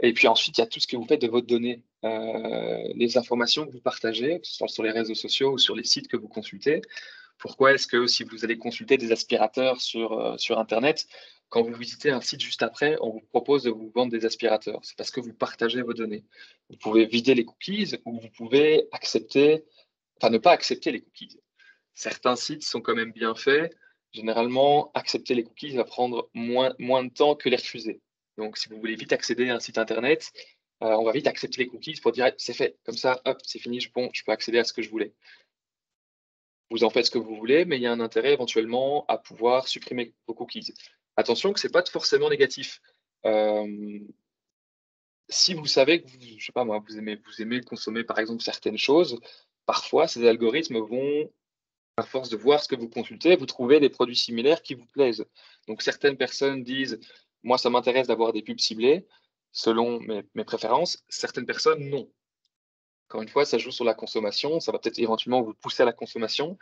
Et puis ensuite, il y a tout ce que vous faites de votre donnée, les informations que vous partagez, que ce soit sur les réseaux sociaux ou sur les sites que vous consultez. Pourquoi est-ce que si vous allez consulter des aspirateurs sur Internet, quand vous visitez un site juste après, on vous propose de vous vendre des aspirateurs? C'est parce que vous partagez vos données. Vous pouvez vider les cookies ou vous pouvez ne pas accepter les cookies. Certains sites sont quand même bien faits. Généralement, accepter les cookies va prendre moins de temps que les refuser. Donc, si vous voulez vite accéder à un site Internet, on va vite accepter les cookies pour dire c'est fait. Comme ça, hop, c'est fini, je peux accéder à ce que je voulais. Vous en faites ce que vous voulez, mais il y a un intérêt éventuellement à pouvoir supprimer vos cookies. Attention que ce n'est pas forcément négatif. Si vous savez que je sais pas moi, vous aimez consommer par exemple certaines choses, parfois ces algorithmes vont, à force de voir ce que vous consultez, vous trouvez des produits similaires qui vous plaisent. Donc certaines personnes disent, moi ça m'intéresse d'avoir des pubs ciblées selon mes préférences, certaines personnes non. Encore une fois, ça joue sur la consommation, ça va peut-être éventuellement vous pousser à la consommation,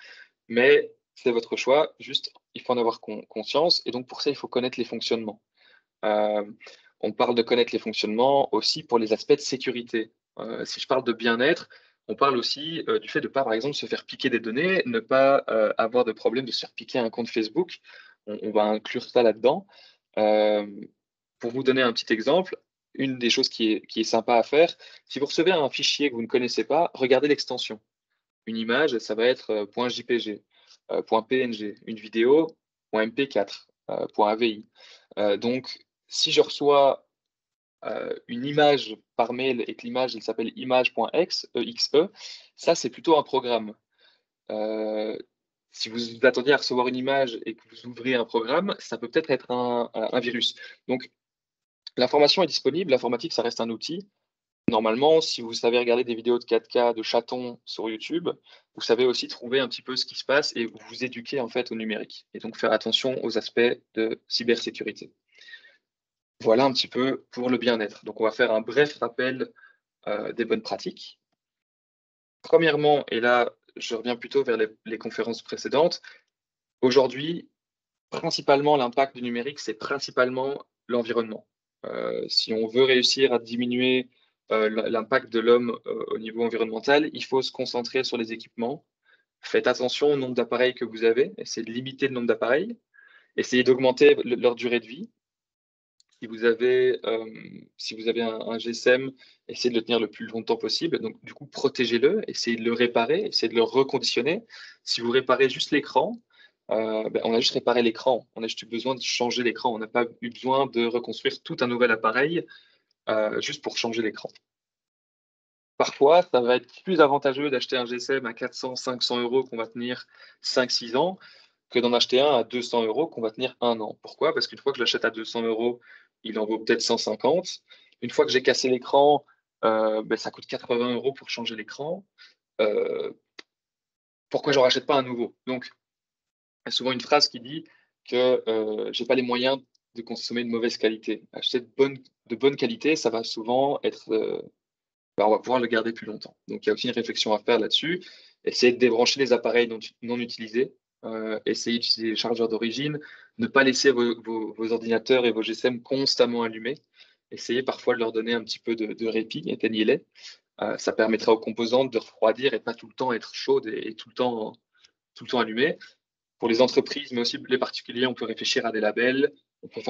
mais c'est votre choix, juste il faut en avoir conscience, et donc pour ça il faut connaître les fonctionnements. Euh, on parle de connaître les fonctionnements aussi pour les aspects de sécurité. Si je parle de bien-être, on parle aussi du fait de ne pas, par exemple, se faire piquer des données, ne pas avoir de problème de se faire piquer un compte Facebook. On va inclure ça là-dedans. Euh, pour vous donner un petit exemple, une des choses qui est sympa à faire, si vous recevez un fichier que vous ne connaissez pas, regardez l'extension. Une image, ça va être .jpg, .png, une vidéo, .mp4, .avi. Donc, si je reçois une image par mail et que l'image elle s'appelle image.exe, ça c'est plutôt un programme. Si vous attendiez à recevoir une image et que vous ouvrez un programme, ça peut peut-être être un virus. Donc, l'information est disponible, l'informatique ça reste un outil. Normalement, si vous savez regarder des vidéos de 4K de chatons sur YouTube, vous savez aussi trouver un petit peu ce qui se passe et vous éduquer en fait au numérique. Et donc faire attention aux aspects de cybersécurité. Voilà un petit peu pour le bien-être. Donc on va faire un bref rappel des bonnes pratiques. Premièrement, et là je reviens plutôt vers les conférences précédentes, aujourd'hui, principalement l'impact du numérique, c'est principalement l'environnement. Si on veut réussir à diminuer l'impact de l'homme au niveau environnemental, il faut se concentrer sur les équipements. Faites attention au nombre d'appareils que vous avez, essayez de limiter le nombre d'appareils, essayez d'augmenter leur durée de vie. Si vous avez un GSM, essayez de le tenir le plus longtemps possible. Donc, du coup, protégez-le, essayez de le réparer, essayez de le reconditionner. Si vous réparez juste l'écran, on a juste réparé l'écran. On a juste eu besoin de changer l'écran. On n'a pas eu besoin de reconstruire tout un nouvel appareil juste pour changer l'écran. Parfois, ça va être plus avantageux d'acheter un GSM à 400, 500 euros qu'on va tenir 5-6 ans que d'en acheter un à 200 euros qu'on va tenir 1 an. Pourquoi? Parce qu'une fois que je l'achète à 200 euros, il en vaut peut-être 150. Une fois que j'ai cassé l'écran, ça coûte 80 euros pour changer l'écran. Pourquoi je n'en rachète pas un nouveau? Donc, il y a souvent une phrase qui dit que je n'ai pas les moyens de consommer de mauvaise qualité. Acheter de bonne qualité, ça va souvent être on va pouvoir le garder plus longtemps. Donc, il y a aussi une réflexion à faire là-dessus. Essayez de débrancher les appareils non utilisés. Essayez d'utiliser les chargeurs d'origine. Ne pas laisser vos ordinateurs et vos GSM constamment allumés. Essayez parfois de leur donner un petit peu de répit, éteignez-les. Ça permettra aux composantes de refroidir et pas tout le temps être chaudes et tout le temps allumées. Pour les entreprises, mais aussi les particuliers, on peut réfléchir à des labels.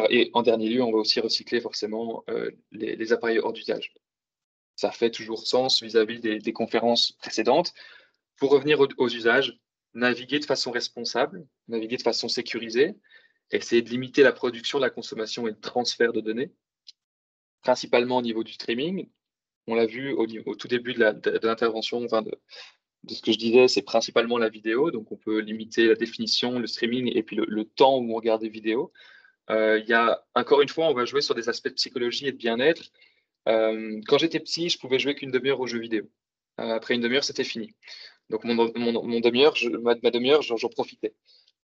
Et en dernier lieu, on va aussi recycler forcément les appareils hors d'usage. Ça fait toujours sens vis-à-vis des conférences précédentes. Pour revenir aux usages, naviguer de façon responsable, naviguer de façon sécurisée, essayer de limiter la production, la consommation et le transfert de données, principalement au niveau du streaming. On l'a vu au tout début de l'intervention, enfin de ce que je disais, c'est principalement la vidéo, donc on peut limiter la définition, le streaming et puis le temps où on regarde des vidéos. Il y a, encore une fois, on va jouer sur des aspects de psychologie et de bien-être. Quand j'étais petit, je pouvais jouer qu'une demi-heure aux jeux vidéo. Après une demi-heure, c'était fini. Donc mon demi-heure, ma demi-heure, j'en profitais.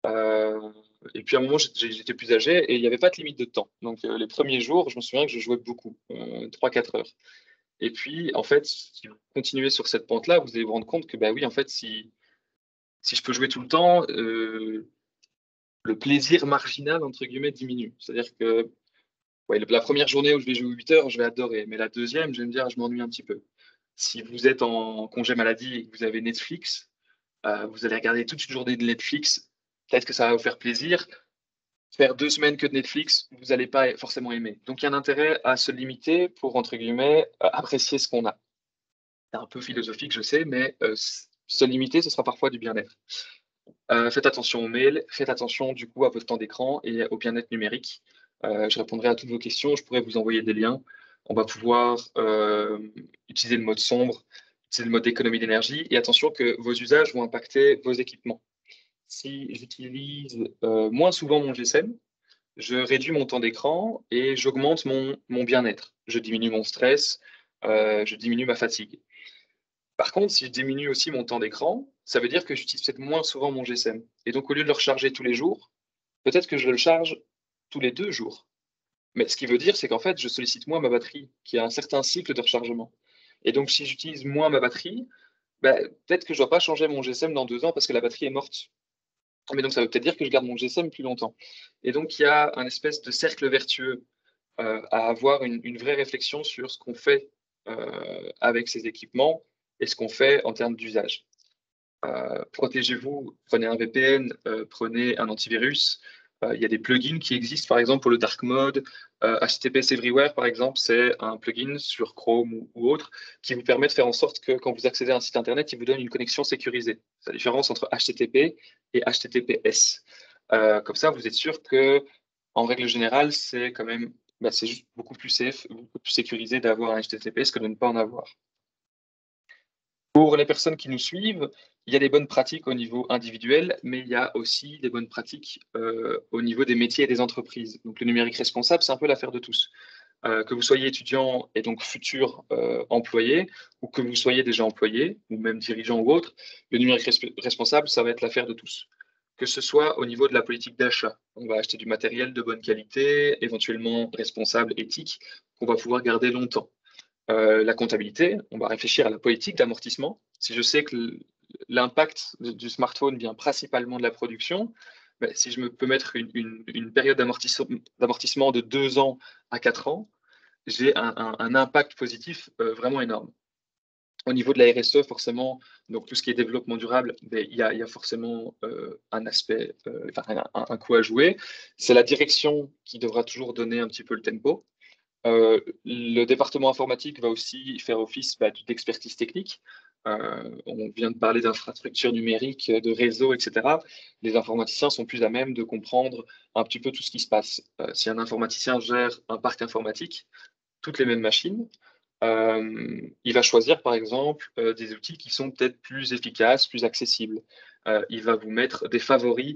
Et puis à un moment, j'étais plus âgé et il n'y avait pas de limite de temps. Donc les premiers jours, je me souviens que je jouais beaucoup, 3-4 heures. Et puis, en fait, si vous continuez sur cette pente-là, vous allez vous rendre compte que, bah oui, en fait, si je peux jouer tout le temps, le plaisir marginal, entre guillemets, diminue. C'est-à-dire que ouais, la première journée où je vais jouer 8 heures, je vais adorer. Mais la deuxième, je vais me dire, je m'ennuie un petit peu. Si vous êtes en congé maladie et que vous avez Netflix, vous allez regarder toute une journée de Netflix. Peut-être que ça va vous faire plaisir. Faire 2 semaines que de Netflix, vous n'allez pas forcément aimer. Donc, il y a un intérêt à se limiter pour, entre guillemets, apprécier ce qu'on a. C'est un peu philosophique, je sais, mais se limiter, ce sera parfois du bien-être. Faites attention aux mails, faites attention du coup à votre temps d'écran et au bien-être numérique. Je répondrai à toutes vos questions, je pourrais vous envoyer des liens. On va pouvoir utiliser le mode sombre, utiliser le mode économie d'énergie et attention que vos usages vont impacter vos équipements. Si j'utilise moins souvent mon GSM, je réduis mon temps d'écran et j'augmente mon bien-être. Je diminue mon stress, je diminue ma fatigue. Par contre, si je diminue aussi mon temps d'écran, ça veut dire que j'utilise peut-être moins souvent mon GSM. Et donc, au lieu de le recharger tous les jours, peut-être que je le charge tous les 2 jours. Mais ce qui veut dire, c'est qu'en fait, je sollicite moins ma batterie, qui a un certain cycle de rechargement. Et donc, si j'utilise moins ma batterie, ben, peut-être que je ne dois pas changer mon GSM dans 2 ans parce que la batterie est morte. Mais donc, ça veut peut-être dire que je garde mon GSM plus longtemps. Et donc, il y a un espèce de cercle vertueux à avoir une vraie réflexion sur ce qu'on fait avec ces équipements et ce qu'on fait en termes d'usage. Protégez-vous, prenez un VPN, prenez un antivirus. Il y a des plugins qui existent, par exemple, pour le dark mode. HTTPS Everywhere, par exemple, c'est un plugin sur Chrome ou autre qui vous permet de faire en sorte que quand vous accédez à un site Internet, il vous donne une connexion sécurisée. C'est la différence entre HTTP et HTTPS. Comme ça, vous êtes sûr que, en règle générale, c'est quand même, c'est juste beaucoup plus safe, beaucoup plus sécurisé d'avoir un HTTPS que de ne pas en avoir. Pour les personnes qui nous suivent, il y a des bonnes pratiques au niveau individuel, mais il y a aussi des bonnes pratiques au niveau des métiers et des entreprises. Donc le numérique responsable, c'est un peu l'affaire de tous. Que vous soyez étudiant et donc futur employé, ou que vous soyez déjà employé, ou même dirigeant ou autre, le numérique responsable, ça va être l'affaire de tous. Que ce soit au niveau de la politique d'achat, on va acheter du matériel de bonne qualité, éventuellement responsable, éthique, qu'on va pouvoir garder longtemps. La comptabilité, on va réfléchir à la politique d'amortissement. Si je sais que l'impact du smartphone vient principalement de la production, si je peux mettre une période d'amortissement de 2 ans à 4 ans, j'ai un impact positif vraiment énorme. Au niveau de la RSE, forcément, donc tout ce qui est développement durable, il y a forcément un aspect, un coup à jouer. C'est la direction qui devra toujours donner un petit peu le tempo. Le département informatique va aussi faire office d'expertise technique. On vient de parler d'infrastructures numériques, de réseaux, etc. Les informaticiens sont plus à même de comprendre un petit peu tout ce qui se passe. Si un informaticien gère un parc informatique, toutes les mêmes machines, il va choisir par exemple des outils qui sont peut-être plus efficaces, plus accessibles. Il va vous mettre des favoris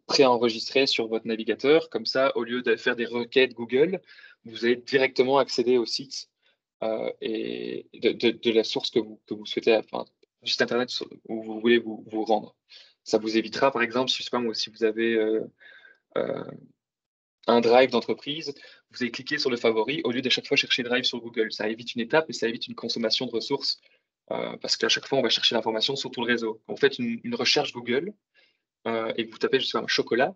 préenregistrés sur votre navigateur. Comme ça, au lieu de faire des requêtes Google, vous allez directement accéder au site et de la source que vous souhaitez, enfin, du site internet où vous voulez vous rendre. Ça vous évitera, par exemple, je sais pas moi, si vous avez euh, un drive d'entreprise, vous allez cliquer sur le favori au lieu d'à chaque fois chercher drive sur Google. Ça évite une étape et ça évite une consommation de ressources parce qu'à chaque fois, on va chercher l'information sur tout le réseau. Quand vous faites une recherche Google et que vous tapez, je sais pas, un chocolat,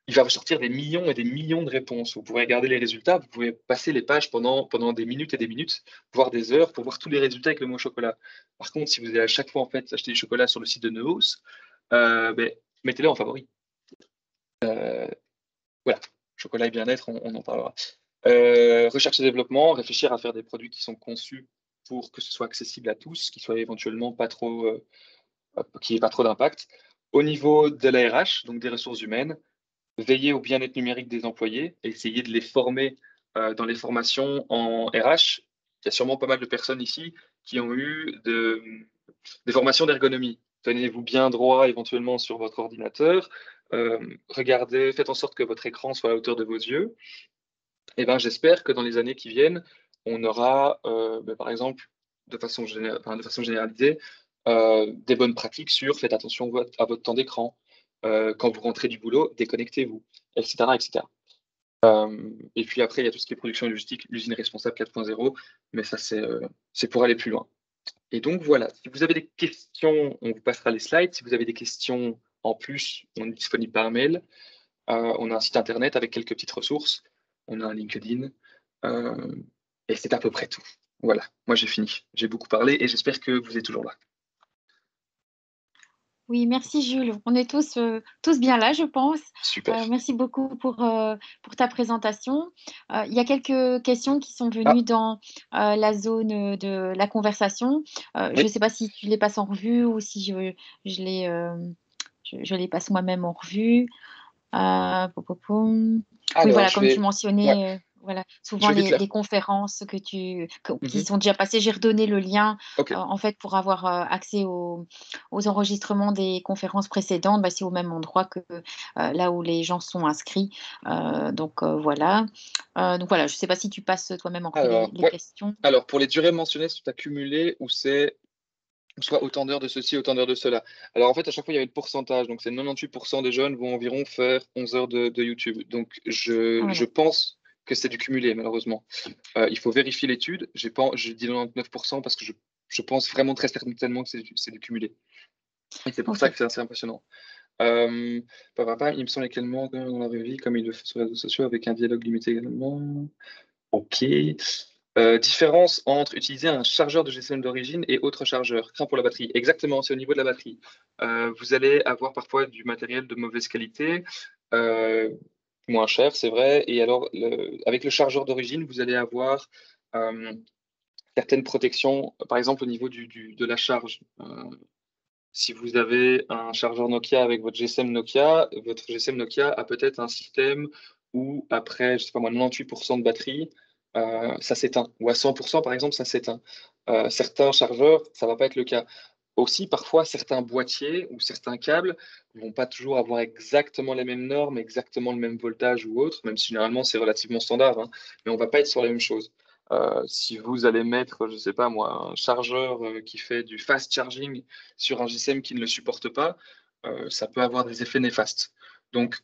il va vous sortir des millions et des millions de réponses. Vous pourrez regarder les résultats, vous pouvez passer les pages pendant des minutes et des minutes, voire des heures, pour voir tous les résultats avec le mot chocolat. Par contre, si vous allez à chaque fois en fait acheter du chocolat sur le site de Neos, mettez-le en favori. Euh, voilà, chocolat et bien-être, on en parlera. Recherche et développement, réfléchir à faire des produits qui sont conçus pour que ce soit accessible à tous, qui soient éventuellement pas trop, qui n'aient pas trop d'impact. Au niveau de la RH, donc des ressources humaines, veiller au bien-être numérique des employés, essayer de les former dans les formations en RH. Il y a sûrement pas mal de personnes ici qui ont eu des formations d'ergonomie. Tenez-vous bien droit éventuellement sur votre ordinateur. Regardez, faites en sorte que votre écran soit à la hauteur de vos yeux. Et ben, j'espère que dans les années qui viennent, on aura, par exemple, de façon généralisée, des bonnes pratiques sur faites attention à votre temps d'écran. Quand vous rentrez du boulot, déconnectez-vous, etc., etc. Et puis après, il y a tout ce qui est production et logistique, l'usine responsable 4.0, mais ça, c'est pour aller plus loin. Et donc voilà, si vous avez des questions, on vous passera les slides. Si vous avez des questions en plus, on est disponible par mail. On a un site internet avec quelques petites ressources. On a un LinkedIn. Euh, et c'est à peu près tout. Voilà, moi j'ai fini. J'ai beaucoup parlé et j'espère que vous êtes toujours là. Oui, merci Jules. On est tous bien là, je pense. Super. Merci beaucoup pour ta présentation. Il y a quelques questions qui sont Ah, venues dans la zone de la conversation. Je ne oui. sais pas si tu les passes en revue ou si je les passe moi-même en revue. Pom, pom, pom. Oui, Alors, voilà, comme tu ouais, mentionnais, voilà, je souvent vais vite les faire. conférences qui Mhm. sont déjà passées, j'ai redonné le lien Ok. en fait pour avoir accès aux enregistrements des conférences précédentes. Bah, c'est au même endroit que là où les gens sont inscrits. Voilà. Donc voilà, je ne sais pas si tu passes toi-même en revue Alors, les ouais. questions. Alors, pour les durées mentionnées, c'est accumulé ou c'est soit autant d'heures de ceci, autant d'heures de cela. Alors, en fait, à chaque fois, il y avait le pourcentage. Donc, c'est 98% des jeunes vont environ faire 11 heures de YouTube. Donc, Ah, je voilà. pense que c'est du cumulé, malheureusement. Il faut vérifier l'étude. J'ai pas, je dis 99% parce que je pense vraiment très certainement que c'est du cumulé. Et c'est pour ça Ok. que c'est assez impressionnant. Euh, Papa, il me semble également que dans la vraie vie, comme il le fait sur les réseaux sociaux, avec un dialogue limité également. Ok. Différence entre utiliser un chargeur de GSM d'origine et autre chargeur. Craint pour la batterie. Exactement, c'est au niveau de la batterie. Vous allez avoir parfois du matériel de mauvaise qualité, euh, moins cher, c'est vrai. Et alors, avec le chargeur d'origine, vous allez avoir euh, certaines protections, par exemple au niveau de la charge. Si vous avez un chargeur Nokia avec votre GSM Nokia a peut-être un système où après, je sais pas moi, 98% de batterie, ça s'éteint. Ou à 100%, par exemple, ça s'éteint. Certains chargeurs, ça va pas être le cas. Aussi, parfois, certains boîtiers ou certains câbles vont pas toujours avoir exactement les mêmes normes, exactement le même voltage ou autre, même si généralement c'est relativement standard, hein, mais on va pas être sur la même chose. Si vous allez mettre, je sais pas moi, un chargeur qui fait du fast charging sur un GSM qui ne le supporte pas, ça peut avoir des effets néfastes. Donc,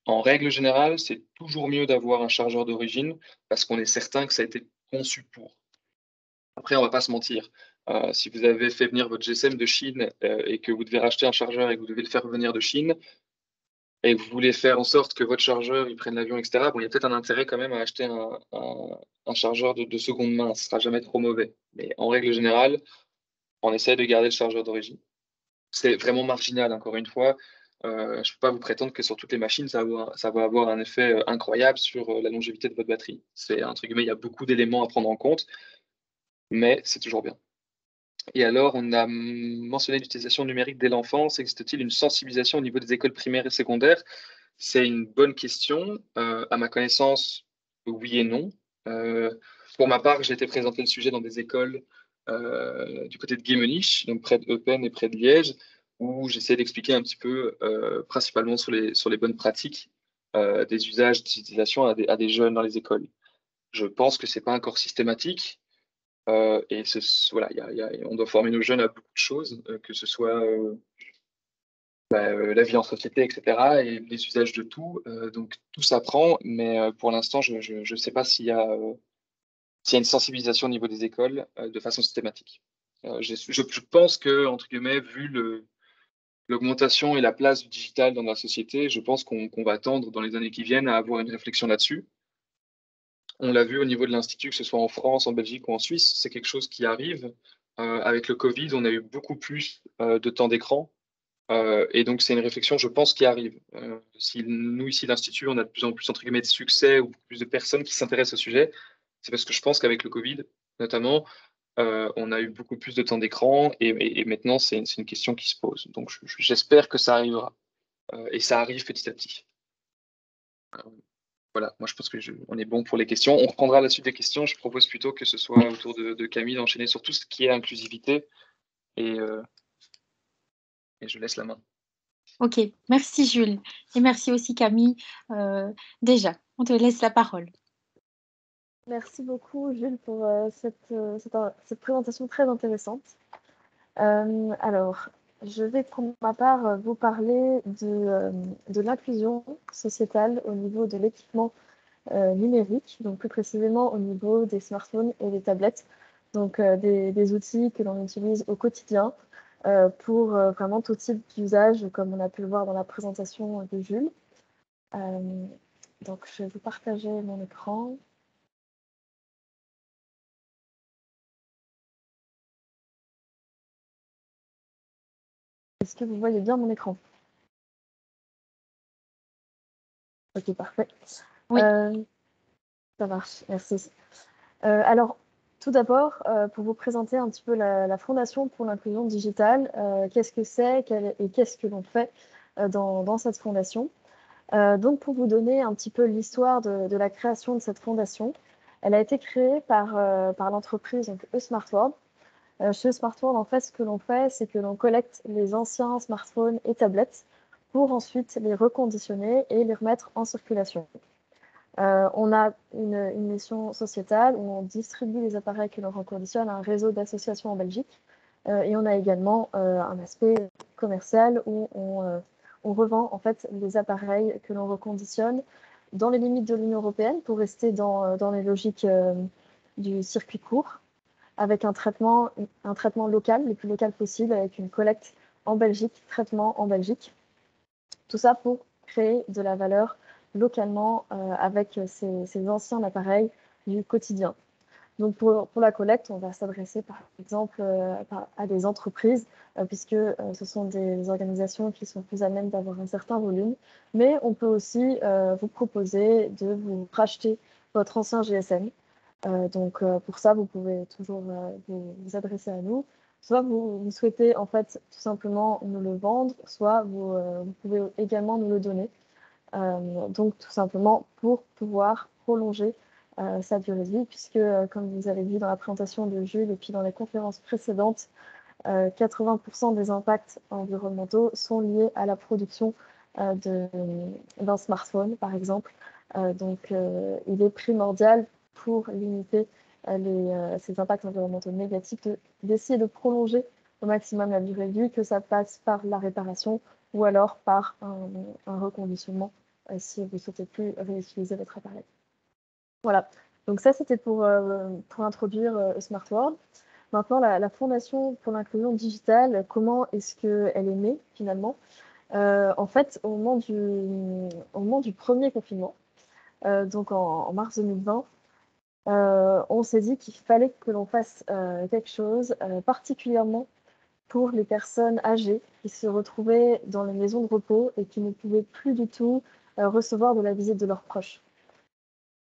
en règle générale, c'est toujours mieux d'avoir un chargeur d'origine parce qu'on est certain que ça a été conçu pour. Après, on va pas se mentir. Si vous avez fait venir votre GSM de Chine et que vous devez racheter un chargeur et que vous devez le faire venir de Chine et que vous voulez faire en sorte que votre chargeur il prenne l'avion, etc., bon, il y a peut-être un intérêt quand même à acheter un chargeur de seconde main. Ce sera jamais trop mauvais. Mais en règle générale, on essaie de garder le chargeur d'origine. C'est vraiment marginal, encore une fois. Je ne peux pas vous prétendre que sur toutes les machines, ça va avoir un effet incroyable sur la longévité de votre batterie. C'est, entre guillemets, il y a beaucoup d'éléments à prendre en compte, mais c'est toujours bien. Et alors, on a mentionné l'utilisation numérique dès l'enfance. Existe-t-il une sensibilisation au niveau des écoles primaires et secondaires? C'est une bonne question. À ma connaissance, oui et non. Euh, pour ma part, j'ai été présenter le sujet dans des écoles du côté de Guémenich, donc près de Eupen et près de Liège, où j'essayais d'expliquer un petit peu, principalement sur les bonnes pratiques des usages d'utilisation à des jeunes dans les écoles. Je pense que c'est pas encore systématique. Voilà, on doit former nos jeunes à beaucoup de choses, que ce soit la vie en société, etc., et les usages de tout. Donc tout s'apprend, mais pour l'instant, je ne sais pas s'il y a une sensibilisation au niveau des écoles de façon systématique. Je pense que, entre guillemets, vu l'augmentation et la place du digital dans la société, je pense qu'on va attendre dans les années qui viennent à avoir une réflexion là-dessus. On l'a vu au niveau de l'Institut, que ce soit en France, en Belgique ou en Suisse, c'est quelque chose qui arrive. Avec le Covid, on a eu beaucoup plus de temps d'écran. Et donc, c'est une réflexion, je pense, qui arrive. Si nous, ici, l'Institut, on a de plus en plus, entre guillemets, de succès ou plus de personnes qui s'intéressent au sujet, c'est parce que je pense qu'avec le Covid, notamment, on a eu beaucoup plus de temps d'écran et maintenant, c'est une question qui se pose. Donc, j'espère que ça arrivera. Et ça arrive petit à petit. Voilà, moi je pense on est bon pour les questions. On reprendra la suite des questions. Je propose plutôt que ce soit autour de Camille d'enchaîner sur tout ce qui est inclusivité et je laisse la main. Ok, merci Jules. Et merci aussi Camille. Déjà, on te laisse la parole. Merci beaucoup Jules pour cette présentation très intéressante. Alors, je vais pour ma part vous parler de l'inclusion sociétale au niveau de l'équipement numérique, donc plus précisément au niveau des smartphones et des tablettes, donc des outils que l'on utilise au quotidien pour vraiment tout type d'usage, comme on a pu le voir dans la présentation de Jules. Donc, je vais vous partager mon écran. Est-ce que vous voyez bien mon écran? Ok, parfait. Oui. Ça marche, merci. Alors, tout d'abord, pour vous présenter un petit peu la Fondation pour l'inclusion digitale, qu'est-ce que c'est et qu'est-ce que l'on fait dans cette fondation. Donc, pour vous donner un petit peu l'histoire de la création de cette fondation, elle a été créée par l'entreprise eSmartWorld. Chez eSmartWorld, en fait, ce que l'on fait, c'est que l'on collecte les anciens smartphones et tablettes pour ensuite les reconditionner et les remettre en circulation. On a une mission sociétale où on distribue les appareils que l'on reconditionne à un réseau d'associations en Belgique. Et on a également un aspect commercial où on revend en fait les appareils que l'on reconditionne dans les limites de l'Union européenne pour rester dans les logiques du circuit court, avec un traitement local, le plus local possible, avec une collecte en Belgique, traitement en Belgique. Tout ça pour créer de la valeur localement avec ces anciens appareils du quotidien. Donc pour la collecte, on va s'adresser par exemple à des entreprises, puisque ce sont des organisations qui sont plus à même d'avoir un certain volume, mais on peut aussi vous proposer de vous racheter votre ancien GSM. Donc pour ça, vous pouvez toujours vous adresser à nous. Soit vous souhaitez en fait tout simplement nous le vendre, soit vous pouvez également nous le donner. Donc tout simplement pour pouvoir prolonger sa durée de vie, puisque comme vous avez vu dans la présentation de Jules et puis dans les conférences précédentes, 80% des impacts environnementaux sont liés à la production d'un smartphone, par exemple. Donc il est primordial pour limiter ces impacts environnementaux négatifs d'essayer de prolonger au maximum la durée de vie, que ça passe par la réparation ou alors par un reconditionnement si vous ne souhaitez plus réutiliser votre appareil. Voilà, donc ça c'était pour introduire eSmartWorld. Maintenant, la Fondation pour l'inclusion digitale, comment est-ce qu'elle est née finalement? En fait, au moment du premier confinement, donc en mars 2020, on s'est dit qu'il fallait que l'on fasse quelque chose, particulièrement pour les personnes âgées qui se retrouvaient dans les maisons de repos et qui ne pouvaient plus du tout recevoir de la visite de leurs proches.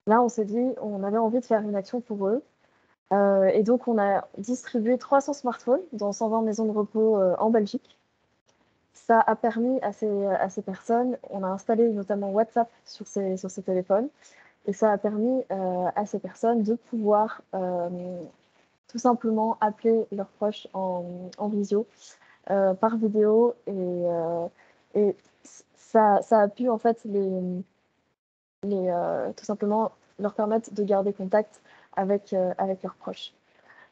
Là, on s'est dit, on avait envie de faire une action pour eux. Et donc, on a distribué 300 smartphones dans 120 maisons de repos en Belgique. Ça a permis à ces personnes, on a installé notamment WhatsApp sur ces téléphones, et ça a permis à ces personnes de pouvoir tout simplement appeler leurs proches en visio, par vidéo, et ça a pu en fait tout simplement leur permettre de garder contact avec leurs proches.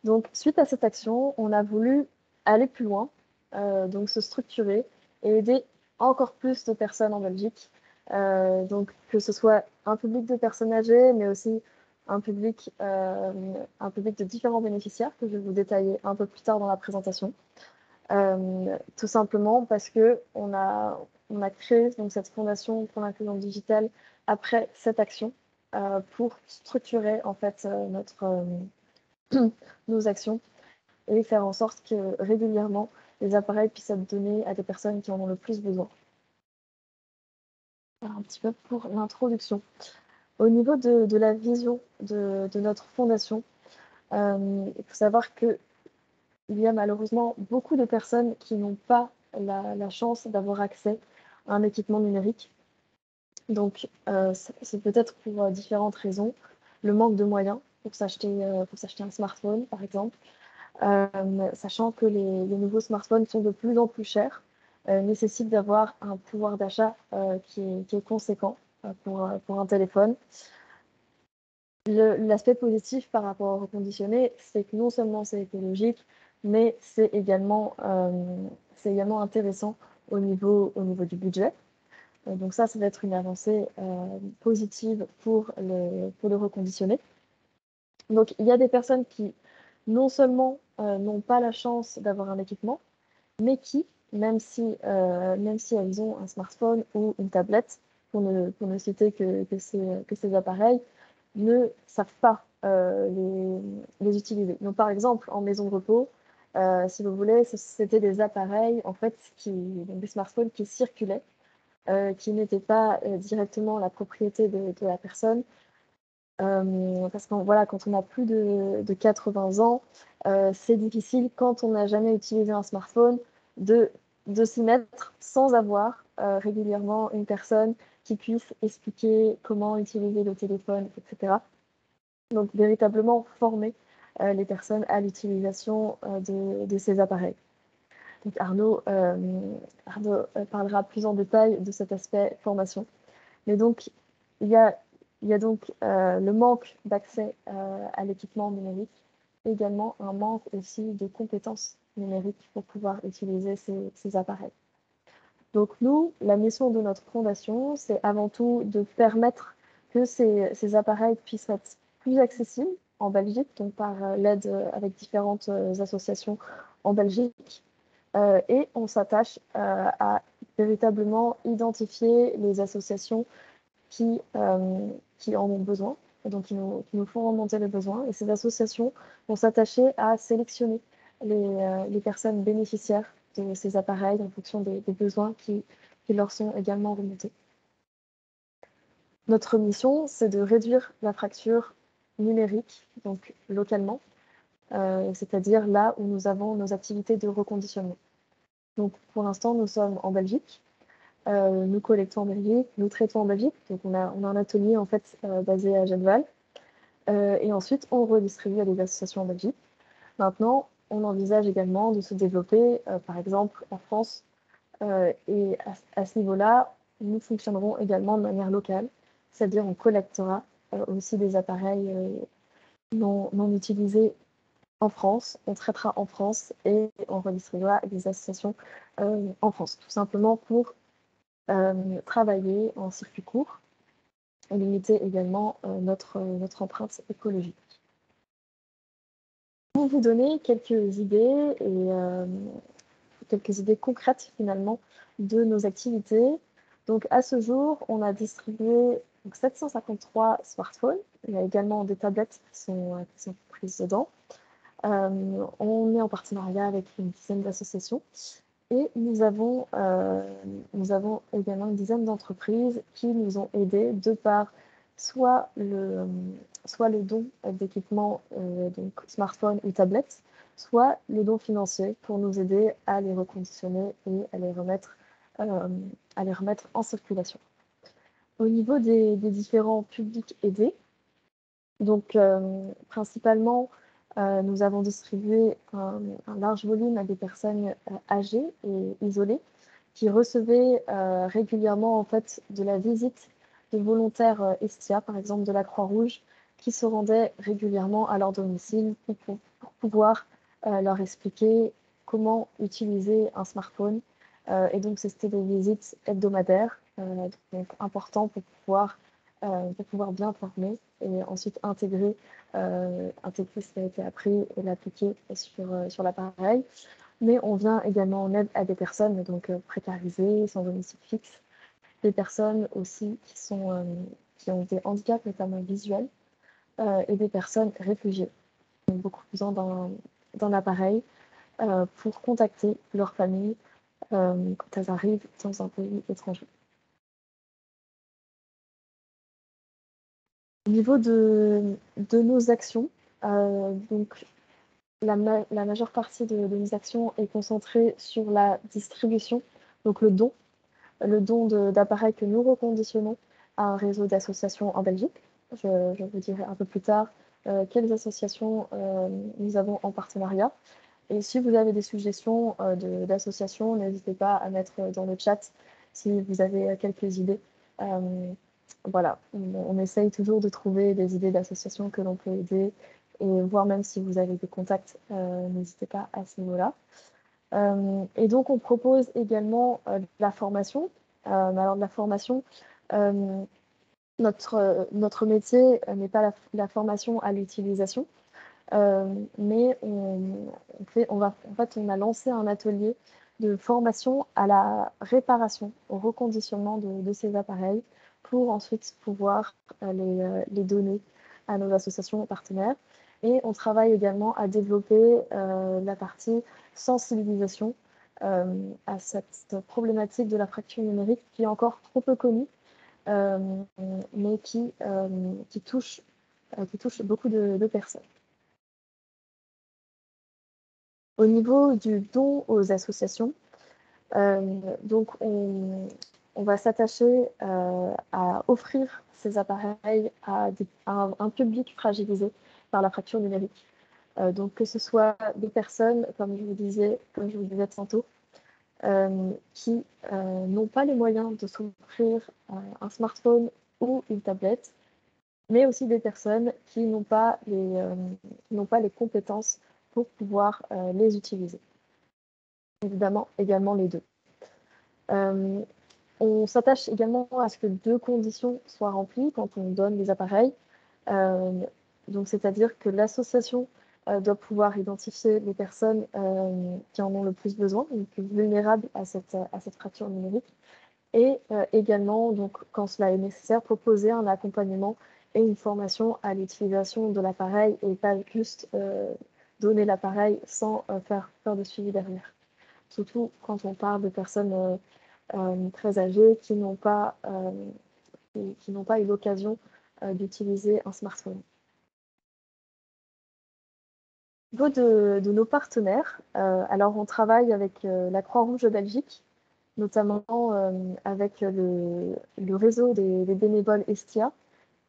Donc, suite à cette action, on a voulu aller plus loin, donc se structurer et aider encore plus de personnes en Belgique. Donc, que ce soit un public de personnes âgées, mais aussi un public de différents bénéficiaires que je vais vous détailler un peu plus tard dans la présentation. Tout simplement parce que on a créé donc cette fondation pour l'inclusion digitale après cette action pour structurer en fait nos actions et faire en sorte que régulièrement les appareils puissent être donnés à des personnes qui en ont le plus besoin. Voilà un petit peu pour l'introduction. Au niveau de la vision de notre fondation, il faut savoir qu'il y a malheureusement beaucoup de personnes qui n'ont pas la chance d'avoir accès à un équipement numérique. Donc, c'est peut-être pour différentes raisons. Le manque de moyens pour s'acheter un smartphone, par exemple. Sachant que les nouveaux smartphones sont de plus en plus chers, nécessitent d'avoir un pouvoir d'achat qui est conséquent pour un téléphone. L'aspect positif par rapport au reconditionné, c'est que non seulement c'est écologique, mais c'est également intéressant au niveau du budget. Donc ça va être une avancée positive pour le reconditionné. Donc il y a des personnes qui non seulement n'ont pas la chance d'avoir un équipement, mais qui, même si elles ont un smartphone ou une tablette, pour ne citer que ces appareils, ne savent pas les utiliser. Donc par exemple, en maison de repos, si vous voulez, c'était des appareils, en fait, donc des smartphones qui circulaient, qui n'étaient pas directement la propriété de la personne. Parce que voilà, quand on a plus de 80 ans, c'est difficile, quand on n'a jamais utilisé un smartphone, de s'y mettre sans avoir régulièrement une personne qui puisse expliquer comment utiliser le téléphone, etc. Donc véritablement former les personnes à l'utilisation de ces appareils. Donc Arnaud parlera plus en détail de cet aspect formation. Mais donc, il y a donc le manque d'accès à l'équipement numérique, également un manque aussi de compétences numériques pour pouvoir utiliser ces appareils. Donc nous, la mission de notre fondation, c'est avant tout de permettre que ces appareils puissent être plus accessibles en Belgique, donc par l'aide avec différentes associations en Belgique. Et on s'attache à véritablement identifier les associations qui en ont besoin, donc qui nous font remonter les besoins. Et ces associations vont s'attacher à sélectionner les personnes bénéficiaires de ces appareils en fonction des besoins qui leur sont également remontés. Notre mission, c'est de réduire la fracture numérique, donc localement, c'est-à-dire là où nous avons nos activités de reconditionnement. Donc pour l'instant, nous sommes en Belgique. Nous collectons en Belgique, nous traitons en Belgique. Donc on a un atelier en fait basé à Genneval. Et ensuite, on redistribue à des associations en Belgique. Maintenant, on envisage également de se développer, par exemple, en France. Et à ce niveau-là, nous fonctionnerons également de manière locale, c'est-à-dire on collectera aussi des appareils non utilisés en France, on traitera en France et on redistribuera à des associations en France, tout simplement pour travailler en circuit court et limiter également notre empreinte écologique. Pour vous donner quelques idées concrètes finalement de nos activités. Donc à ce jour, on a distribué 753 smartphones. Il y a également des tablettes qui sont prises dedans. On est en partenariat avec une dizaine d'associations. Et nous avons également une dizaine d'entreprises qui nous ont aidés de par soit le don d'équipements, donc smartphones ou tablettes, soit le don financier pour nous aider à les reconditionner et à les remettre en circulation. Au niveau des différents publics aidés, donc principalement, nous avons distribué un large volume à des personnes âgées et isolées qui recevaient régulièrement en fait de la visite de volontaires Estia, par exemple de la Croix-Rouge, qui se rendaient régulièrement à leur domicile pour pouvoir leur expliquer comment utiliser un smartphone. Et donc c'était des visites hebdomadaires, donc important pour pouvoir bien former et ensuite intégrer ce qui a été appris et l'appliquer sur l'appareil. Mais on vient également en aide à des personnes donc précarisées, sans domicile fixe, des personnes aussi qui ont des handicaps, notamment visuels, et des personnes réfugiées, donc beaucoup besoin d'un appareil pour contacter leur famille quand elles arrivent dans un pays étranger. Au niveau de nos actions, donc la majeure partie de nos actions est concentrée sur la distribution, donc le don d'appareils que nous reconditionnons à un réseau d'associations en Belgique. Je vous dirai un peu plus tard quelles associations nous avons en partenariat. Et si vous avez des suggestions d'associations, n'hésitez pas à mettre dans le chat si vous avez quelques idées. Voilà, on essaye toujours de trouver des idées d'associations que l'on peut aider et voir même si vous avez des contacts, n'hésitez pas à ce niveau-là. Et donc, on propose également de la formation. Alors, de la formation, notre métier n'est pas la formation à l'utilisation, mais on a lancé un atelier de formation à la réparation, au reconditionnement de ces appareils pour ensuite pouvoir les donner à nos associations partenaires. Et on travaille également à développer la partie sensibilisation à cette problématique de la fracture numérique qui est encore trop peu connue, mais qui touche beaucoup de personnes. Au niveau du don aux associations, donc on va s'attacher à offrir ces appareils à un public fragilisé par la fracture numérique. Donc que ce soit des personnes, comme je vous disais tantôt, qui n'ont pas les moyens de s'offrir un smartphone ou une tablette, mais aussi des personnes qui n'ont pas les compétences pour pouvoir les utiliser. Évidemment, également les deux. On s'attache également à ce que deux conditions soient remplies quand on donne les appareils. Donc, c'est-à-dire que l'association doit pouvoir identifier les personnes qui en ont le plus besoin, les plus vulnérables à cette fracture numérique, et également, donc, quand cela est nécessaire, proposer un accompagnement et une formation à l'utilisation de l'appareil et pas juste donner l'appareil sans faire de suivi derrière. Surtout quand on parle de personnes très âgées qui n'ont pas eu l'occasion d'utiliser un smartphone. Au niveau de nos partenaires, alors on travaille avec la Croix-Rouge de Belgique, notamment avec le réseau des bénévoles Estia,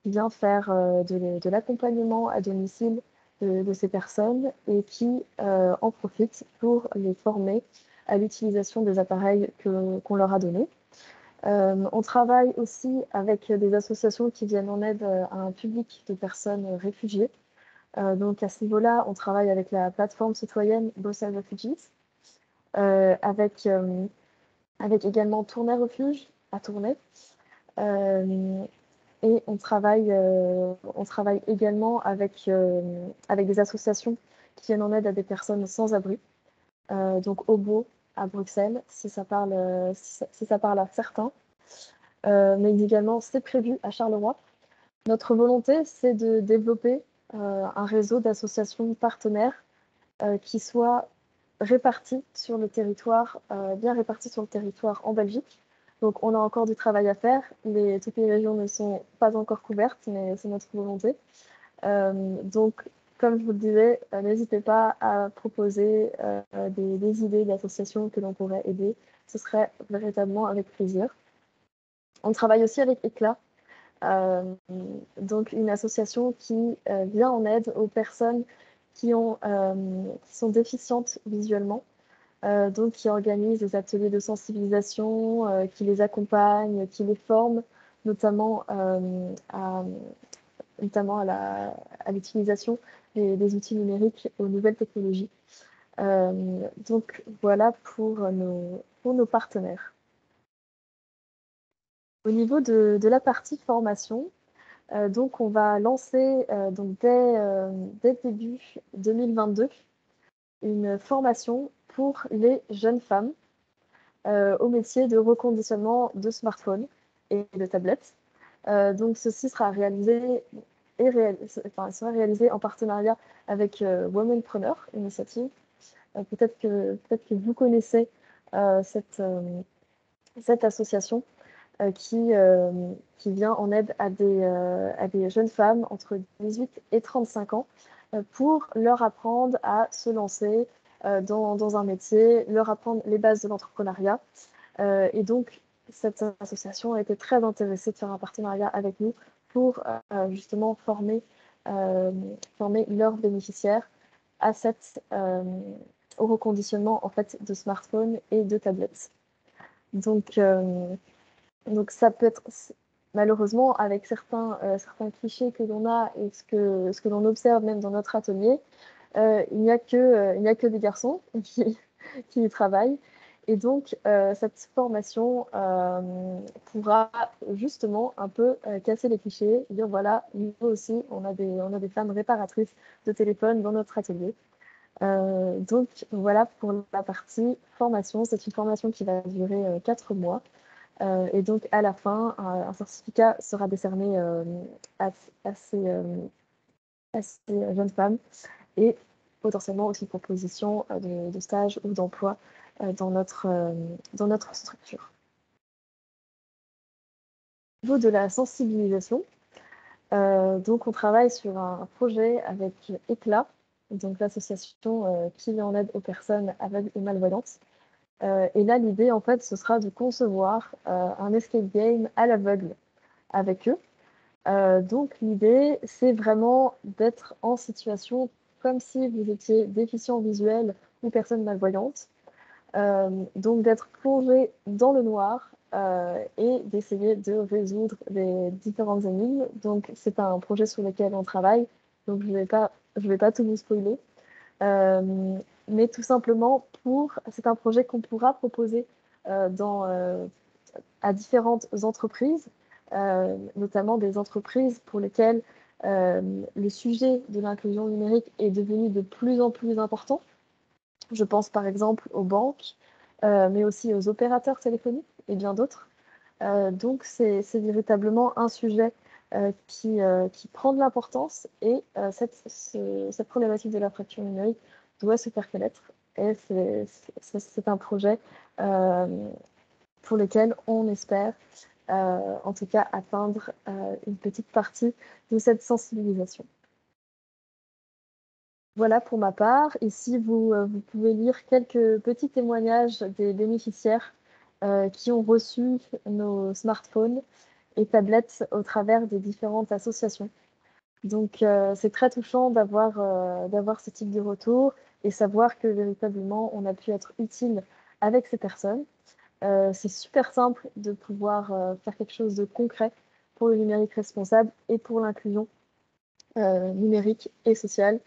qui vient faire de l'accompagnement à domicile de ces personnes et qui en profitent pour les former à l'utilisation des appareils qu'on leur a donnés. On travaille aussi avec des associations qui viennent en aide à un public de personnes réfugiées. Donc à ce niveau-là, on travaille avec la plateforme citoyenne Brussels Refugees, avec également Tournai Refuge à Tournai. Et on travaille également avec des associations qui viennent en aide à des personnes sans abri. Donc Obo à Bruxelles, si ça parle à certains. Mais également, c'est prévu à Charleroi. Notre volonté, c'est de développer un réseau d'associations partenaires qui soit répartis sur le territoire, bien répartis sur le territoire en Belgique. Donc, on a encore du travail à faire. Toutes les régions ne sont pas encore couvertes, mais c'est notre volonté. Donc, comme je vous le disais, n'hésitez pas à proposer des idées d'associations que l'on pourrait aider. Ce serait véritablement avec plaisir. On travaille aussi avec Éclat, donc une association qui vient en aide aux personnes qui sont déficientes visuellement, donc qui organise des ateliers de sensibilisation, qui les accompagne, qui les forme, notamment à l'utilisation des outils numériques aux nouvelles technologies. Donc voilà pour nos partenaires. Au niveau de la partie formation, donc on va lancer donc dès le début 2022 une formation pour les jeunes femmes au métier de reconditionnement de smartphones et de tablettes. Donc ceci sera réalisé en partenariat avec Womenpreneur Initiative, peut-être que vous connaissez cette association qui vient en aide à des jeunes femmes entre 18 et 35 ans pour leur apprendre à se lancer dans un métier, leur apprendre les bases de l'entrepreneuriat. Et donc, cette association a été très intéressée de faire un partenariat avec nous pour justement former leurs bénéficiaires au reconditionnement en fait, de smartphones et de tablettes. Donc ça peut être, malheureusement, avec certains clichés que l'on a et ce que l'on observe même dans notre atelier, il n'y a que des garçons qui y travaillent. Et donc, cette formation pourra justement un peu casser les clichés, dire voilà, nous aussi, on a des femmes réparatrices de téléphone dans notre atelier. Donc, voilà pour la partie formation. C'est une formation qui va durer 4 mois. Et donc, à la fin, un certificat sera décerné à ces jeunes femmes et potentiellement aussi une proposition de stage ou d'emploi dans notre structure. Au niveau de la sensibilisation, donc on travaille sur un projet avec ECLA, donc l'association qui vient en aide aux personnes aveugles et malvoyantes. Et là, l'idée, en fait, ce sera de concevoir un escape game à l'aveugle avec eux. Donc, l'idée, c'est vraiment d'être en situation comme si vous étiez déficient visuel ou personne malvoyante. Donc, d'être plongé dans le noir et d'essayer de résoudre les différentes énigmes. Donc, c'est un projet sur lequel on travaille. Donc, je vais pas tout vous spoiler. Mais tout simplement c'est un projet qu'on pourra proposer à différentes entreprises, notamment des entreprises pour lesquelles le sujet de l'inclusion numérique est devenu de plus en plus important. Je pense par exemple aux banques, mais aussi aux opérateurs téléphoniques et bien d'autres. Donc c'est véritablement un sujet qui prend de l'importance et cette problématique de la fracture numérique doit se faire connaître. Et c'est un projet pour lequel on espère en tout cas atteindre une petite partie de cette sensibilisation. Voilà pour ma part. Ici, vous pouvez lire quelques petits témoignages des bénéficiaires qui ont reçu nos smartphones et tablettes au travers des différentes associations. Donc, c'est très touchant d'avoir ce type de retour et savoir que véritablement, on a pu être utile avec ces personnes. C'est super simple de pouvoir faire quelque chose de concret pour le numérique responsable et pour l'inclusion numérique et sociale.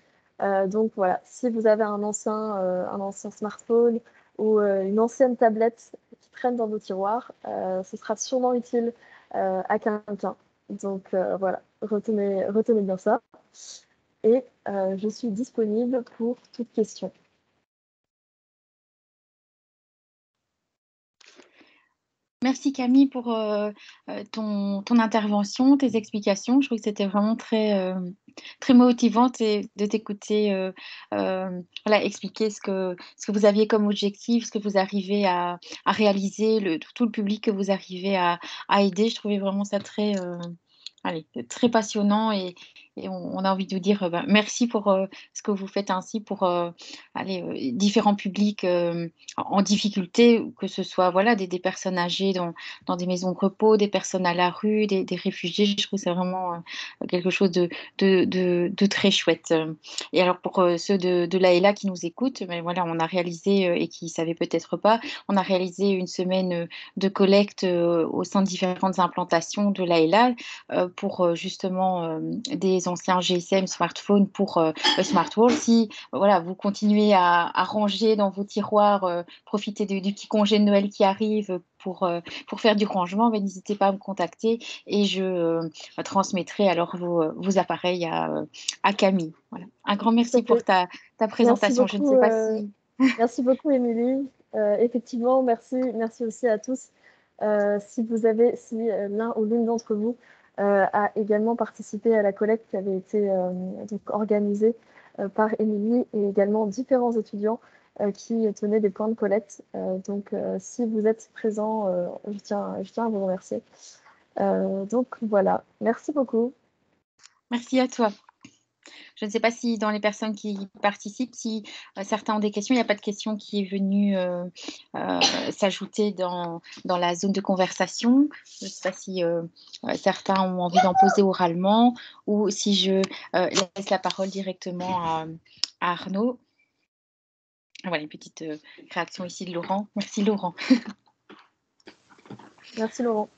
Donc voilà, si vous avez un ancien smartphone ou une ancienne tablette qui traîne dans vos tiroirs, ce sera sûrement utile à quelqu'un. Donc voilà, retenez bien ça. Et je suis disponible pour toute question. Merci Camille pour ton intervention, tes explications. Je trouve que c'était vraiment très motivant de t'écouter voilà, expliquer ce que vous aviez comme objectif, ce que vous arrivez à réaliser, tout le public que vous arrivez à aider. Je trouvais vraiment ça très passionnant et on a envie de vous dire merci pour ce que vous faites ainsi pour différents publics en difficulté, que ce soit voilà, des personnes âgées dans des maisons de repos, des personnes à la rue, des réfugiés. Je trouve que c'est vraiment quelque chose de très chouette. Et alors pour ceux de l'AELA qui nous écoutent, mais voilà, on a réalisé et qui ne savaient peut-être pas, on a réalisé une semaine de collecte au sein de différentes implantations de l'AELA pour justement des anciens GSM smartphones pour Smart World. Si voilà, vous continuez à ranger dans vos tiroirs, profiter du petit congé de Noël qui arrive pour faire du rangement, mais n'hésitez pas à me contacter et je transmettrai alors vos appareils à Camille. Voilà. Un grand merci pour ta présentation. Merci beaucoup, je ne sais pas si... Merci beaucoup, Émilie. Effectivement, merci aussi à tous. Si l'un ou l'une d'entre vous a également participé à la collecte qui avait été donc organisée par Émilie et également différents étudiants, qui tenait des points de collecte. Donc, si vous êtes présents, je tiens à vous remercier. Donc, voilà. Merci beaucoup. Merci à toi. Je ne sais pas si dans les personnes qui participent, si certains ont des questions, il n'y a pas de question qui est venue s'ajouter dans la zone de conversation. Je ne sais pas si certains ont envie d'en poser oralement ou si je laisse la parole directement à Arnaud. Voilà, une petite réaction ici de Laurent. Merci Laurent. Merci Laurent.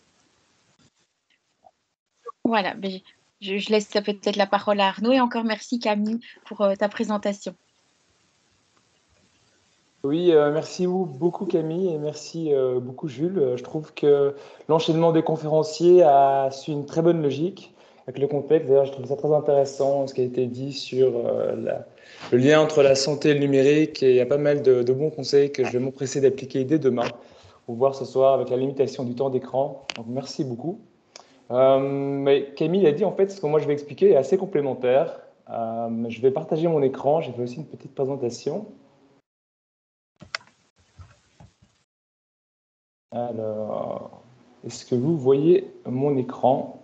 Voilà, je laisse peut-être la parole à Arnaud et encore merci Camille pour ta présentation. Oui, merci beaucoup Camille et merci beaucoup Jules. Je trouve que l'enchaînement des conférenciers a su une très bonne logique avec le contexte. D'ailleurs, je trouve ça très intéressant ce qui a été dit sur le lien entre la santé et le numérique. Et il y a pas mal de bons conseils que je vais m'empresser d'appliquer dès demain pour voir ce soir avec la limitation du temps d'écran. Donc merci beaucoup. Mais Camille a dit en fait ce que moi je vais expliquer est assez complémentaire. Je vais partager mon écran. J'ai fait aussi une petite présentation. Alors, est-ce que vous voyez mon écran?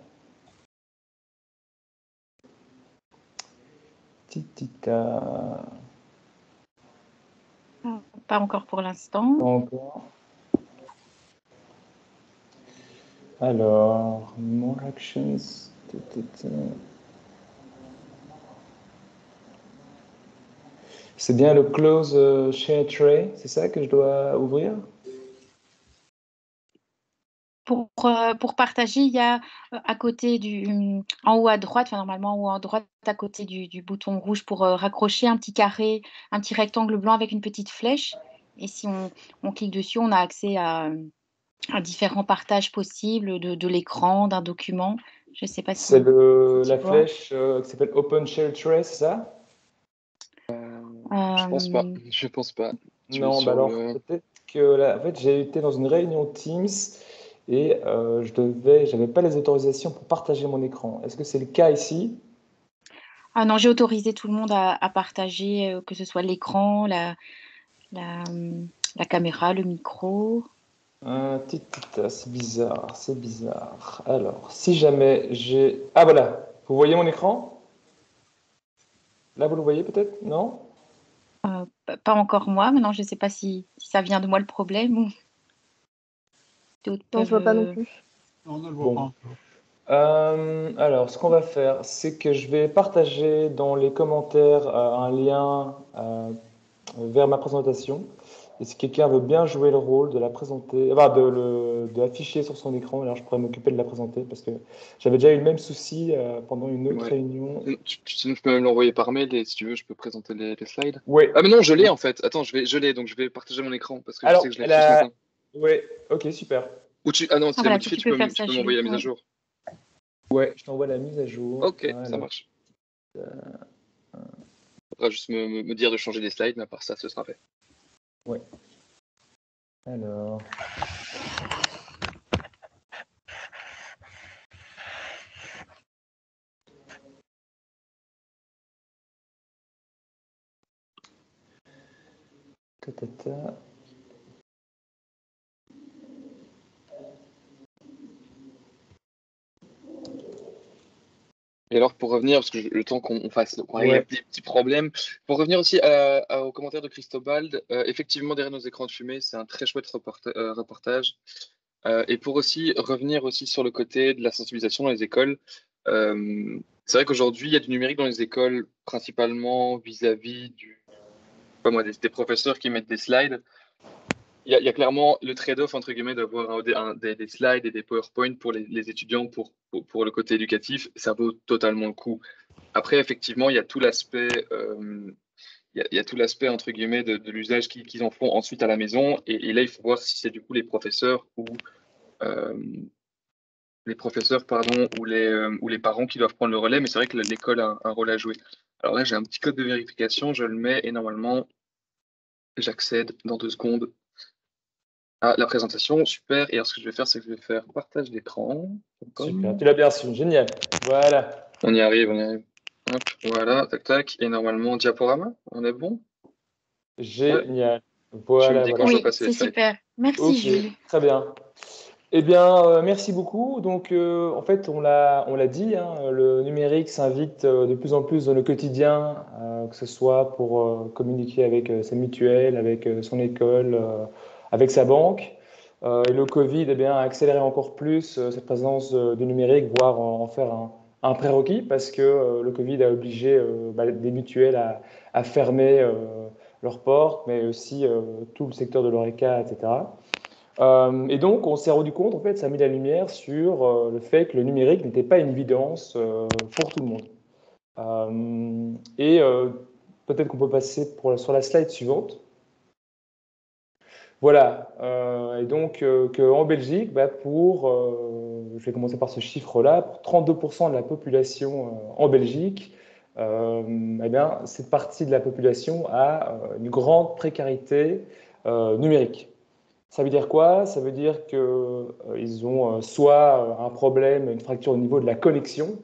Titita. Pas encore pour l'instant. Pas encore. Alors, more actions. C'est bien le close share tray, c'est ça que je dois ouvrir? Pour partager, il y a à côté en haut à droite, enfin normalement en haut à droite, à côté du bouton rouge pour raccrocher un petit carré, un petit rectangle blanc avec une petite flèche. Et si on clique dessus, on a accès à différents partages possibles de l'écran, d'un document. Je ne sais pas si C'est tu la vois. flèche qui s'appelle Open Share Tray, c'est ça? Je pense pas. Je pense pas. Tu es Non, bah sur alors le... peut-être que là, en fait, j'ai été dans une réunion Teams et j'avais pas les autorisations pour partager mon écran. Est-ce que c'est le cas ici? Ah non, j'ai autorisé tout le monde à partager, que ce soit l'écran, la caméra, le micro. C'est bizarre, c'est bizarre. Alors, si jamais j'ai... Ah voilà, vous voyez mon écran? Là, vous le voyez peut-être? Non? Pas encore moi. Maintenant, je ne sais pas si ça vient de moi le problème ou d'autres Non, je vois peuvent. pas non plus. On ne le voit Bon. pas. Alors, ce qu'on va faire, c'est que je vais partager dans les commentaires un lien vers ma présentation. Et si quelqu'un veut bien jouer le rôle de la présenter, enfin, de l'afficher sur son écran, alors je pourrais m'occuper de la présenter parce que j'avais déjà eu le même souci pendant une autre Ouais. réunion. Sinon, je peux même l'envoyer par mail et si tu veux, je peux présenter les slides. Ouais. Ah mais non, je l'ai en fait. Attends, je l'ai, donc je vais partager mon écran parce que je Alors, sais que je l'ai fait ce matin. ouais, ok, super. Ah non, si Ah, tu l'as voilà, modifié, si tu tu peux faire tu ça, peux m'envoyer la Jules. mise à Ouais. jour. Ouais, je t'envoie la mise à jour. Ok, Voilà. ça marche. Faudra juste me dire de changer les slides, mais à part ça, ce sera fait. Ouais. Alors. Ta-ta-ta. Et alors, pour revenir, parce que le temps qu'on règle Ouais. les petits problèmes, pour revenir aussi aux commentaires de Christobald, effectivement, derrière nos écrans de fumée, c'est un très chouette reportage. Et pour aussi revenir aussi sur le côté de la sensibilisation dans les écoles, c'est vrai qu'aujourd'hui, il y a du numérique dans les écoles, principalement vis-à-vis des professeurs qui mettent des slides. Il y a clairement le trade-off, entre guillemets, d'avoir des slides et des PowerPoint pour les étudiants pour le côté éducatif. Ça vaut totalement le coup. Après, effectivement, il y a tout l'aspect, il y a tout l'aspect, entre guillemets, de l'usage qu'ils en font ensuite à la maison. Et là, il faut voir si c'est du coup les professeurs ou les parents qui doivent prendre le relais. Mais c'est vrai que l'école a un rôle à jouer. Alors là, j'ai un petit code de vérification, je le mets et normalement, j'accède dans 2 secondes. Ah, la présentation, super. Et alors, ce que je vais faire, c'est que je vais faire partage d'écran. Super, tu l'as bien reçu, génial. Voilà. On y arrive, on y arrive. Hop, voilà, tac, tac. Et normalement, diaporama, on est bon? Génial. Tu me Voilà, dis voilà. quand je Oui, passe les c'est slides. super. Merci, Ok, Jules. très bien. Eh bien, merci beaucoup. Donc, en fait, on l'a dit, hein, le numérique s'invite de plus en plus dans le quotidien, que ce soit pour communiquer avec sa mutuelle, avec son école, avec sa banque. Et le Covid, eh bien, a accéléré encore plus cette présence du numérique, voire en faire un prérequis, parce que le Covid a obligé des mutuelles à fermer leurs portes, mais aussi tout le secteur de l'ORECA, etc. Et donc, on s'est rendu compte, en fait, ça a mis la lumière sur le fait que le numérique n'était pas une évidence pour tout le monde. Et peut-être qu'on peut passer sur la slide suivante. Voilà. Et donc, qu'en Belgique, je vais commencer par ce chiffre-là, pour 32% de la population en Belgique, eh bien, cette partie de la population a une grande précarité numérique. Ça veut dire quoi? Ça veut dire qu'ils ont soit un problème, une fracture au niveau de la connexion,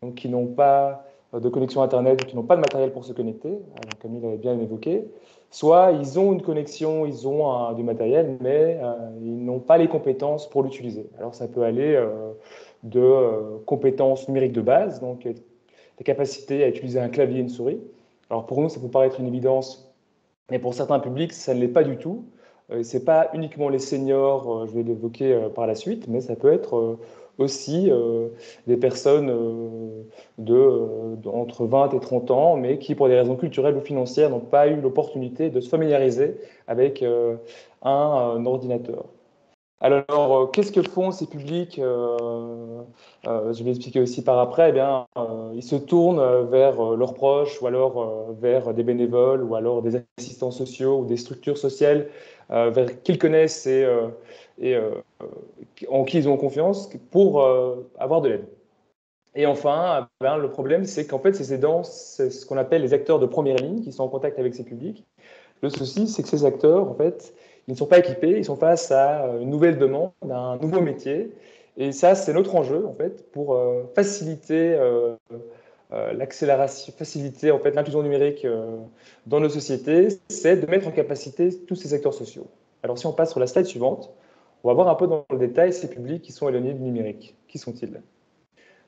donc qui n'ont pas de connexion Internet ou qui n'ont pas de matériel pour se connecter, alors, comme il l'avait bien évoqué, soit ils ont une connexion, ils ont du matériel, mais ils n'ont pas les compétences pour l'utiliser. Alors ça peut aller de compétences numériques de base, donc des capacités à utiliser un clavier et une souris. Alors pour nous, ça peut paraître une évidence, mais pour certains publics, ça ne l'est pas du tout. Ce n'est pas uniquement les seniors, je vais l'évoquer par la suite, mais ça peut être aussi des personnes entre 20 et 30 ans, mais qui, pour des raisons culturelles ou financières, n'ont pas eu l'opportunité de se familiariser avec un ordinateur. Alors, qu'est-ce que font ces publics? Je vais expliquer aussi par après. Eh bien, ils se tournent vers leurs proches ou alors vers des bénévoles ou alors des assistants sociaux ou des structures sociales qu'ils connaissent et en qui ils ont confiance pour avoir de l'aide. Et enfin, eh bien, le problème, c'est qu'en fait, ces aidants, c'est ce qu'on appelle les acteurs de première ligne qui sont en contact avec ces publics. Le souci, c'est que ces acteurs, en fait, ils ne sont pas équipés, ils sont face à une nouvelle demande, un nouveau métier. Et ça, c'est notre enjeu, en fait, pour faciliter l'accélération, faciliter en fait l'inclusion numérique dans nos sociétés, c'est de mettre en capacité tous ces acteurs sociaux. Alors, si on passe sur la slide suivante, on va voir un peu dans le détail ces publics qui sont éloignés du numérique. Qui sont-ils?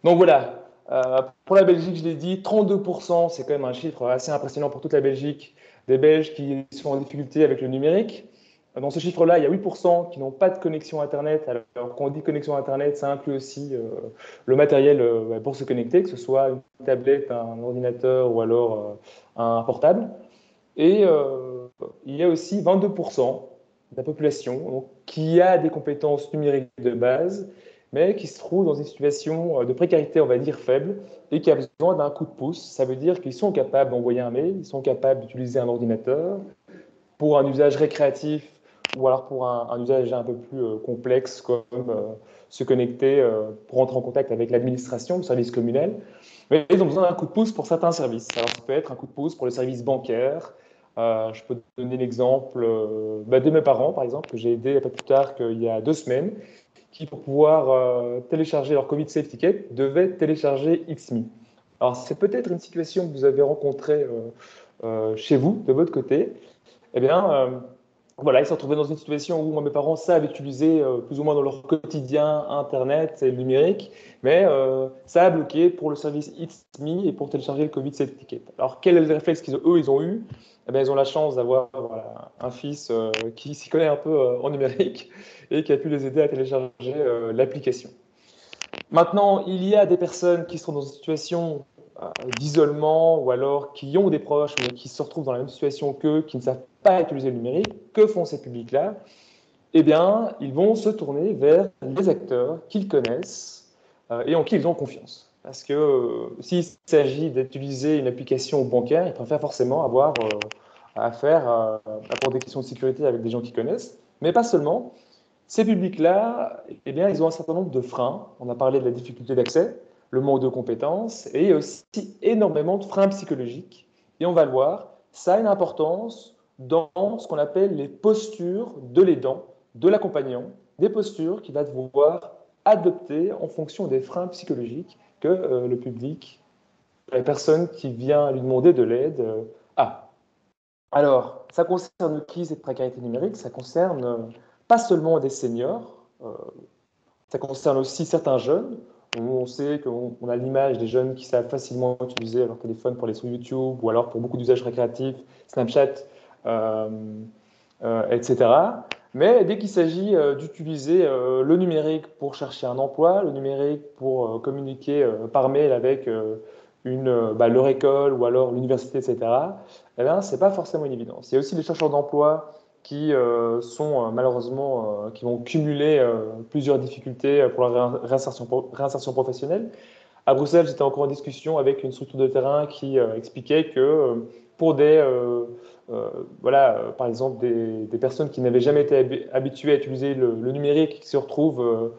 Donc voilà, pour la Belgique, je l'ai dit, 32%, c'est quand même un chiffre assez impressionnant pour toute la Belgique, des Belges qui sont en difficulté avec le numérique. Dans ce chiffre-là, il y a 8% qui n'ont pas de connexion Internet. Alors, quand on dit connexion Internet, ça inclut aussi le matériel pour se connecter, que ce soit une tablette, un ordinateur ou alors un portable. Et il y a aussi 22% de la population donc, qui a des compétences numériques de base, mais qui se trouve dans une situation de précarité, on va dire, faible, et qui a besoin d'un coup de pouce. Ça veut dire qu'ils sont capables d'envoyer un mail, ils sont capables d'utiliser un ordinateur pour un usage récréatif ou alors pour un usage un peu plus complexe, comme se connecter pour entrer en contact avec l'administration, le service communal. Mais ils ont besoin d'un coup de pouce pour certains services. Alors, ça peut être un coup de pouce pour les services bancaires. Je peux te donner l'exemple de mes parents, par exemple, que j'ai aidé un peu plus tard qu'il y a 2 semaines, qui, pour pouvoir télécharger leur COVID Safety Kit, devaient télécharger XMe. Alors, c'est peut-être une situation que vous avez rencontrée chez vous, de votre côté. Eh bien, voilà, ils se retrouvaient dans une situation où mes parents savent utiliser plus ou moins dans leur quotidien Internet et le numérique, mais ça a bloqué pour le service It's Me et pour télécharger le Covid Certificate. Alors, quel est le réflexe qu'ils ont eu? Eh bien, ils ont la chance d'avoir voilà, un fils qui s'y connaît un peu en numérique et qui a pu les aider à télécharger l'application. Maintenant, il y a des personnes qui sont dans une situation d'isolement ou alors qui ont des proches mais qui se retrouvent dans la même situation qu'eux, qui ne savent pas utiliser le numérique. Que font ces publics-là? Eh bien, ils vont se tourner vers des acteurs qu'ils connaissent et en qui ils ont confiance. Parce que s'il s'agit d'utiliser une application bancaire, ils préfèrent forcément avoir affaire pour des questions de sécurité avec des gens qu'ils connaissent, mais pas seulement. Ces publics-là, eh bien, ils ont un certain nombre de freins. On a parlé de la difficulté d'accès, le manque de compétences, et aussi énormément de freins psychologiques. Et on va le voir, ça a une importance dans ce qu'on appelle les postures de l'aidant, de l'accompagnant, des postures qu'il va devoir adopter en fonction des freins psychologiques que le public, la personne qui vient lui demander de l'aide, a. Alors, ça concerne qui cette précarité numérique? Ça concerne pas seulement des seniors, ça concerne aussi certains jeunes. On sait qu'on a l'image des jeunes qui savent facilement utiliser leur téléphone pour aller sur YouTube ou alors pour beaucoup d'usages récréatifs, Snapchat, euh, etc. Mais dès qu'il s'agit d'utiliser le numérique pour chercher un emploi, le numérique pour communiquer par mail avec leur école ou alors l'université, etc., eh bien, ce n'est pas forcément une évidence. Il y a aussi des chercheurs d'emploi qui sont malheureusement, qui vont cumuler plusieurs difficultés pour la réinsertion professionnelle. À Bruxelles, j'étais encore en discussion avec une structure de terrain qui expliquait que pour par exemple, des personnes qui n'avaient jamais été habituées à utiliser le numérique, qui se retrouvent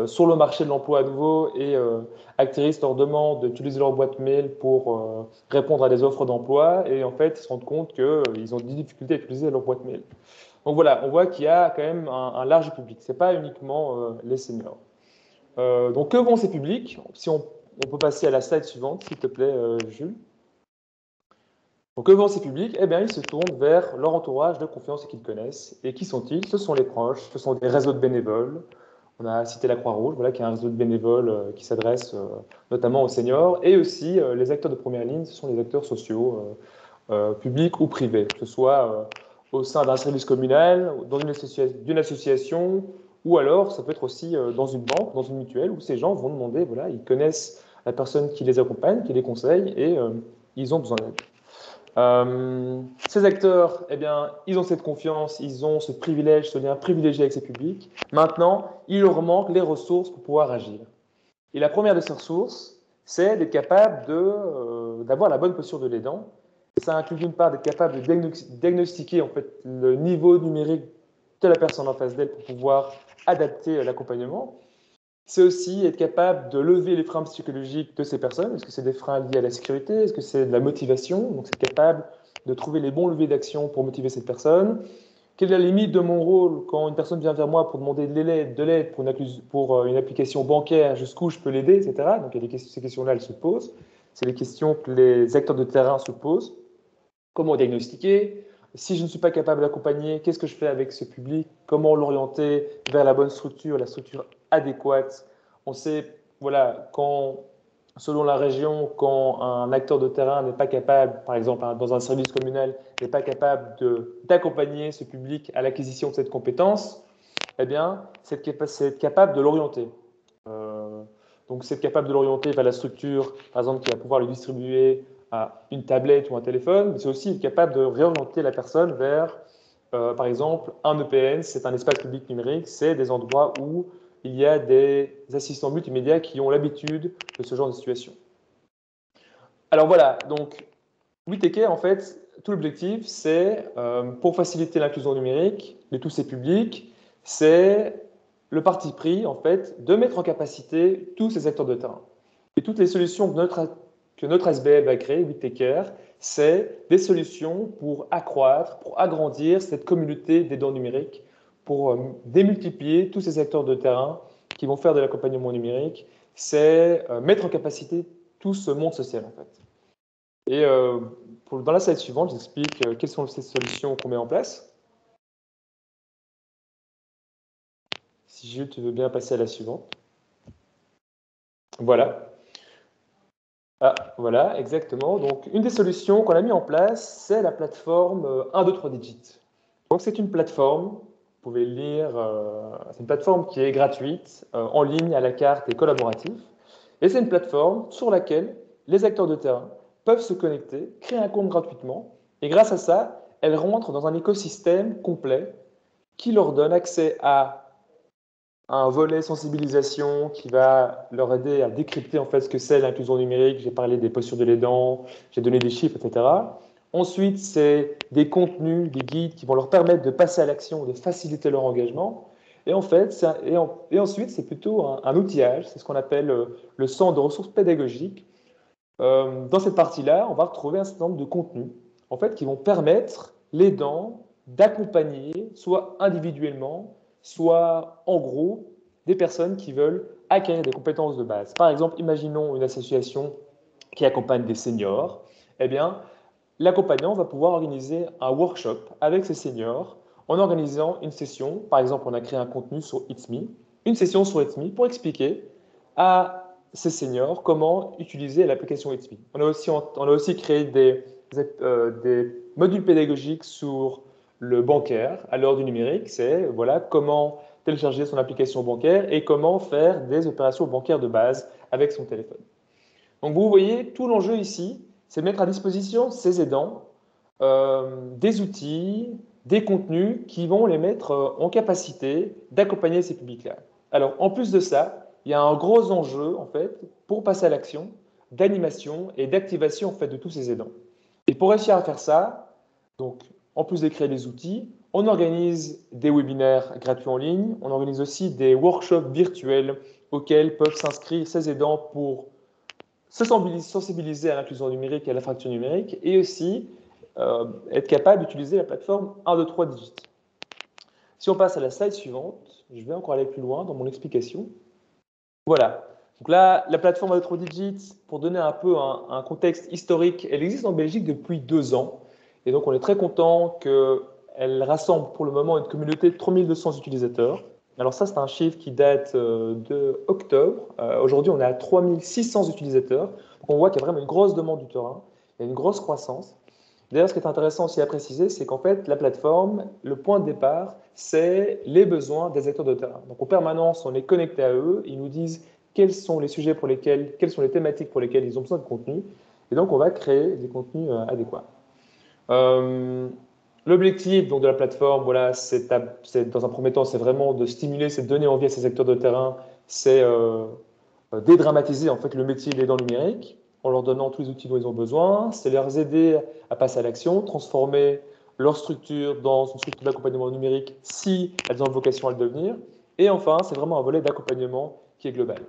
sur le marché de l'emploi à nouveau et actérissent leur demande d'utiliser leur boîte mail pour répondre à des offres d'emploi, et en fait, ils se rendent compte qu'ils ont des difficultés à utiliser leur boîte mail. Donc voilà, on voit qu'il y a quand même un large public. Ce n'est pas uniquement les seniors. Donc que vont ces publics? Si on peut passer à la slide suivante, s'il te plaît, Jules. Donc que vont ces publics? Eh bien, ils se tournent vers leur entourage de confiance et qu'ils connaissent. Et qui sont-ils? Ce sont les proches, ce sont des réseaux de bénévoles. On a cité la Croix-Rouge, voilà, qui est un réseau de bénévoles qui s'adresse notamment aux seniors. Et aussi, les acteurs de première ligne, ce sont les acteurs sociaux, publics ou privés, que ce soit au sein d'un service communal, dans d'une association, ou alors ça peut être aussi dans une banque, dans une mutuelle, où ces gens vont demander, voilà, ils connaissent la personne qui les accompagne, qui les conseille, et ils ont besoin d'aide. Ces acteurs, eh bien, ils ont cette confiance, ils ont ce privilège, ce lien privilégié avec ces publics. Maintenant, il leur manque les ressources pour pouvoir agir. Et la première de ces ressources, c'est d'être capable d'avoir la bonne posture de l'aidant. Ça inclut d'une part d'être capable de diagnostiquer en fait, le niveau numérique de la personne en face d'elle pour pouvoir adapter l'accompagnement. C'est aussi être capable de lever les freins psychologiques de ces personnes. Est-ce que c'est des freins liés à la sécurité? Est-ce que c'est de la motivation? Donc, c'est capable de trouver les bons leviers d'action pour motiver cette personne. Quelle est la limite de mon rôle quand une personne vient vers moi pour demander de l'aide pour une application bancaire? Jusqu'où je peux l'aider, etc. Donc, ces questions-là, elles se posent. C'est les questions que les acteurs de terrain se posent. Comment diagnostiquer? Si je ne suis pas capable d'accompagner, qu'est-ce que je fais avec ce public? Comment l'orienter vers la bonne structure, la structure adéquate? On sait, voilà, selon la région, quand un acteur de terrain n'est pas capable, par exemple dans un service communal, n'est pas capable d'accompagner ce public à l'acquisition de cette compétence, eh bien, c'est être capable de l'orienter. Donc, c'est être capable de l'orienter vers la structure, par exemple, qui va pouvoir lui distribuer à une tablette ou un téléphone, mais c'est aussi être capable de réorienter la personne vers, par exemple, un EPN, c'est un espace public numérique, c'est des endroits où il y a des assistants multimédia qui ont l'habitude de ce genre de situation. Alors voilà, donc WeTakeCare, en fait, tout l'objectif, c'est, pour faciliter l'inclusion numérique de tous ces publics, c'est le parti pris, en fait, de mettre en capacité tous ces acteurs de terrain. Et toutes les solutions que notre SBL va créer, WeTakeCare, c'est des solutions pour accroître, pour agrandir cette communauté d'aidants numériques, pour démultiplier tous ces acteurs de terrain qui vont faire de l'accompagnement numérique. C'est mettre en capacité tout ce monde social, en fait. Et dans la slide suivante, j'explique quelles sont ces solutions qu'on met en place. Si Jules, tu veux bien passer à la suivante. Voilà. Ah, voilà, exactement. Donc, une des solutions qu'on a mis en place, c'est la plateforme 1, 2, 3 digits. Donc, c'est une plateforme, vous pouvez le lire, c'est une plateforme qui est gratuite, en ligne, à la carte et collaborative. Et c'est une plateforme sur laquelle les acteurs de terrain peuvent se connecter, créer un compte gratuitement, et grâce à ça, elles rentrent dans un écosystème complet qui leur donne accès à un volet sensibilisation qui va leur aider à décrypter en fait ce que c'est l'inclusion numérique. J'ai parlé des postures de l'aidant, j'ai donné des chiffres, etc. Ensuite, c'est des contenus, des guides qui vont leur permettre de passer à l'action, de faciliter leur engagement. Et en fait, ensuite, c'est plutôt un outillage, c'est ce qu'on appelle le centre de ressources pédagogiques. Dans cette partie-là, on va retrouver un certain nombre de contenus en fait, qui vont permettre l'aidant d'accompagner, soit individuellement, soit en groupe, des personnes qui veulent acquérir des compétences de base. Par exemple, imaginons une association qui accompagne des seniors. Eh bien, l'accompagnant va pouvoir organiser un workshop avec ses seniors en organisant une session. Par exemple, on a créé un contenu sur It's Me, une session sur It's Me pour expliquer à ses seniors comment utiliser l'application It's Me. On a aussi créé des modules pédagogiques sur le bancaire à l'heure du numérique. C'est voilà, comment télécharger son application bancaire et comment faire des opérations bancaires de base avec son téléphone. Donc vous voyez, tout l'enjeu ici, c'est de mettre à disposition ces aidants des outils, des contenus qui vont les mettre en capacité d'accompagner ces publics-là. Alors, en plus de ça, il y a un gros enjeu, en fait, pour passer à l'action, d'animation et d'activation, en fait, de tous ces aidants. Et pour réussir à faire ça, donc, en plus de créer des outils, on organise des webinaires gratuits en ligne, on organise aussi des workshops virtuels auxquels peuvent s'inscrire ces aidants pour se sensibiliser à l'inclusion numérique et à la fracture numérique, et aussi être capable d'utiliser la plateforme 1, 2, 3 Digit. Si on passe à la slide suivante, je vais encore aller plus loin dans mon explication. Voilà. Donc là, la plateforme 1, 2, 3 Digit, pour donner un peu un contexte historique, elle existe en Belgique depuis 2 ans. Et donc, on est très content qu'elle rassemble pour le moment une communauté de 3200 utilisateurs. Alors ça, c'est un chiffre qui date de octobre. Aujourd'hui, on est à 3600 utilisateurs. Donc on voit qu'il y a vraiment une grosse demande du terrain, il y a une grosse croissance. D'ailleurs, ce qui est intéressant aussi à préciser, c'est qu'en fait, la plateforme, le point de départ, c'est les besoins des acteurs de terrain. Donc en permanence, on est connecté à eux, ils nous disent quels sont les sujets pour lesquels, quelles sont les thématiques pour lesquelles ils ont besoin de contenu, et donc on va créer des contenus adéquats. L'objectif de la plateforme, voilà, c'est dans un premier temps, c'est vraiment de stimuler, c'est de donner envie à ces acteurs de terrain, c'est dédramatiser en fait le métier d'aidant numérique en leur donnant tous les outils dont ils ont besoin, c'est leur aider à passer à l'action, transformer leur structure dans une structure d'accompagnement numérique si elles ont vocation à le devenir. Et enfin, c'est vraiment un volet d'accompagnement qui est global.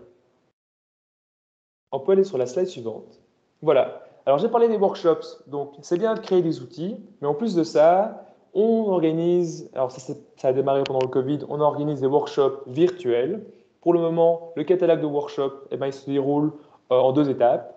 On peut aller sur la slide suivante. Voilà. Alors, j'ai parlé des workshops. Donc, c'est bien de créer des outils, mais en plus de ça, on organise, alors ça a démarré pendant le Covid, on organise des workshops virtuels. Pour le moment, le catalogue de workshops, il se déroule en 2 étapes.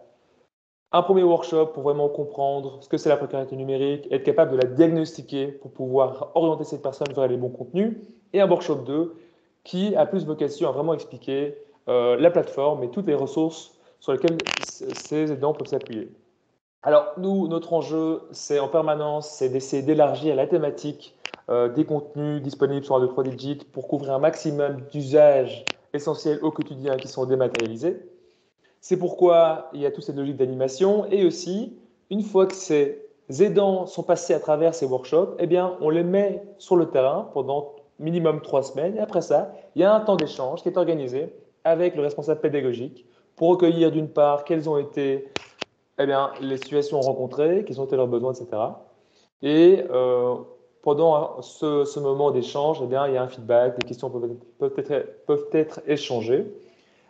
Un premier workshop pour vraiment comprendre ce que c'est la précarité numérique, être capable de la diagnostiquer pour pouvoir orienter cette personne vers les bons contenus. Et un workshop 2 qui a plus vocation à vraiment expliquer la plateforme et toutes les ressources sur lesquelles ces aidants peuvent s'appuyer. Alors, nous, notre enjeu, c'est en permanence, c'est d'essayer d'élargir la thématique des contenus disponibles sur 1, 2, 3 Digit pour couvrir un maximum d'usages essentiels au quotidien qui sont dématérialisés. C'est pourquoi il y a toute cette logique d'animation et aussi, une fois que ces aidants sont passés à travers ces workshops, eh bien, on les met sur le terrain pendant minimum 3 semaines. Et après ça, il y a un temps d'échange qui est organisé avec le responsable pédagogique pour recueillir d'une part quelles ont été les situations rencontrées, quels ont été leurs besoins, etc. Et pendant ce moment d'échange, il y a un feedback, des questions peuvent être échangées.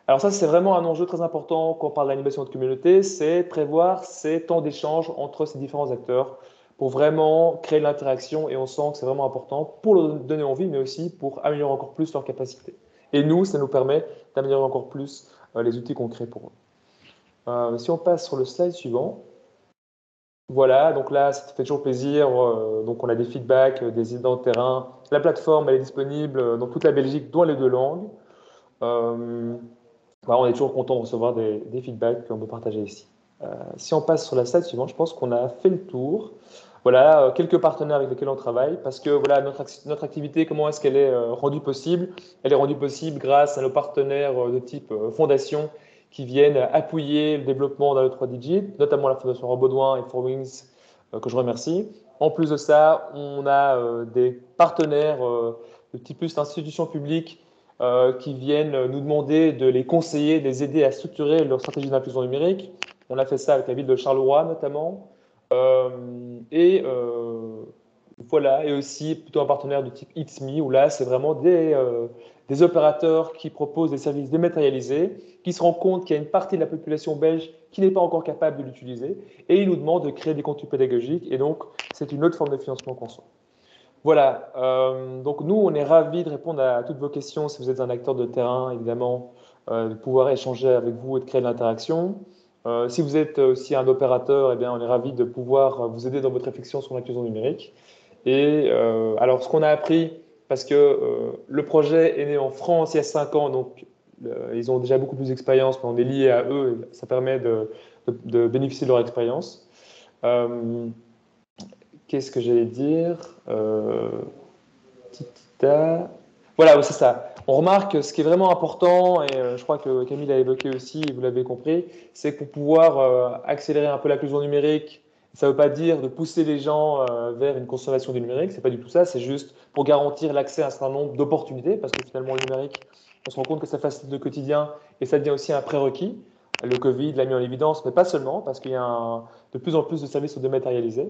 Alors ça, c'est vraiment un enjeu très important quand on parle d'animation de communauté, c'est prévoir ces temps d'échange entre ces différents acteurs pour vraiment créer de l'interaction et on sent que c'est vraiment important pour leur donner envie, mais aussi pour améliorer encore plus leurs capacités. Et nous, ça nous permet d'améliorer encore plus les outils qu'on crée pour eux. Si on passe sur le slide suivant, voilà, donc là, ça fait toujours plaisir. Donc on a des feedbacks, des idées de terrain. La plateforme, elle est disponible dans toute la Belgique, dans les 2 langues. On est toujours content de recevoir des feedbacks qu'on peut partager ici. Si on passe sur la slide suivante, je pense qu'on a fait le tour. Voilà, quelques partenaires avec lesquels on travaille, parce que voilà, notre activité, comment est-ce qu'elle est rendue possible? Elle est rendue possible grâce à nos partenaires de type fondation qui viennent appuyer le développement d'un 3 Digit, notamment la Fondation Rebaudouin et 4Wings, que je remercie. En plus de ça, on a des partenaires de type plus institutions publiques qui viennent nous demander de les conseiller, de les aider à structurer leur stratégie d'inclusion numérique. On a fait ça avec la ville de Charleroi notamment. Voilà, et aussi plutôt un partenaire de type It's Me, où là, c'est vraiment des opérateurs qui proposent des services dématérialisés, qui se rendent compte qu'il y a une partie de la population belge qui n'est pas encore capable de l'utiliser, et ils nous demandent de créer des contenus pédagogiques, et donc c'est une autre forme de financement qu'on soit. Voilà, donc nous, on est ravis de répondre à toutes vos questions si vous êtes un acteur de terrain, évidemment, de pouvoir échanger avec vous et de créer de l'interaction. Si vous êtes aussi un opérateur, eh bien, on est ravi de pouvoir vous aider dans votre réflexion sur l'inclusion numérique. Et alors, ce qu'on a appris, parce que le projet est né en France il y a 5 ans, donc ils ont déjà beaucoup plus d'expérience, mais on est lié à eux, et ça permet de bénéficier de leur expérience. Qu'est-ce que j'allais dire Tita. Voilà, c'est ça. On remarque ce qui est vraiment important, et je crois que Camille l'a évoqué aussi, et vous l'avez compris, c'est que pour pouvoir accélérer un peu l'inclusion numérique, ça ne veut pas dire de pousser les gens vers une consommation du numérique, c'est pas du tout ça, c'est juste pour garantir l'accès à un certain nombre d'opportunités, parce que finalement le numérique, on se rend compte que ça facilite le quotidien, et ça devient aussi un prérequis. Le Covid l'a mis en évidence, mais pas seulement, parce qu'il y a de plus en plus de services sont dématérialisés.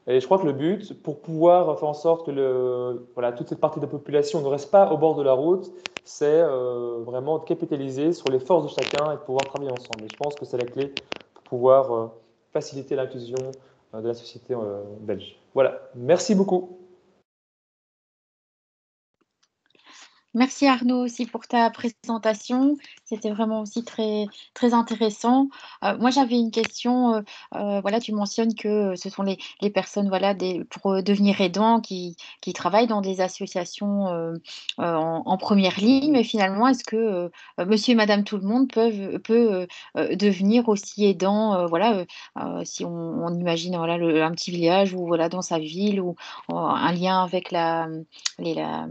Et je crois que le but, pour pouvoir faire en sorte que voilà, toute cette partie de la population ne reste pas au bord de la route, c'est vraiment de capitaliser sur les forces de chacun et de pouvoir travailler ensemble. Et je pense que c'est la clé pour pouvoir faciliter l'inclusion de la société belge. Voilà, merci beaucoup. Merci Arnaud aussi pour ta présentation. C'était vraiment aussi très, très intéressant. Moi, j'avais une question. Voilà, tu mentionnes que ce sont les personnes voilà, pour devenir aidants qui travaillent dans des associations en première ligne. Mais finalement, est-ce que monsieur et madame tout le monde peut devenir aussi aidant voilà, si on imagine voilà, un petit village ou voilà, dans sa ville ou un lien avec les, la-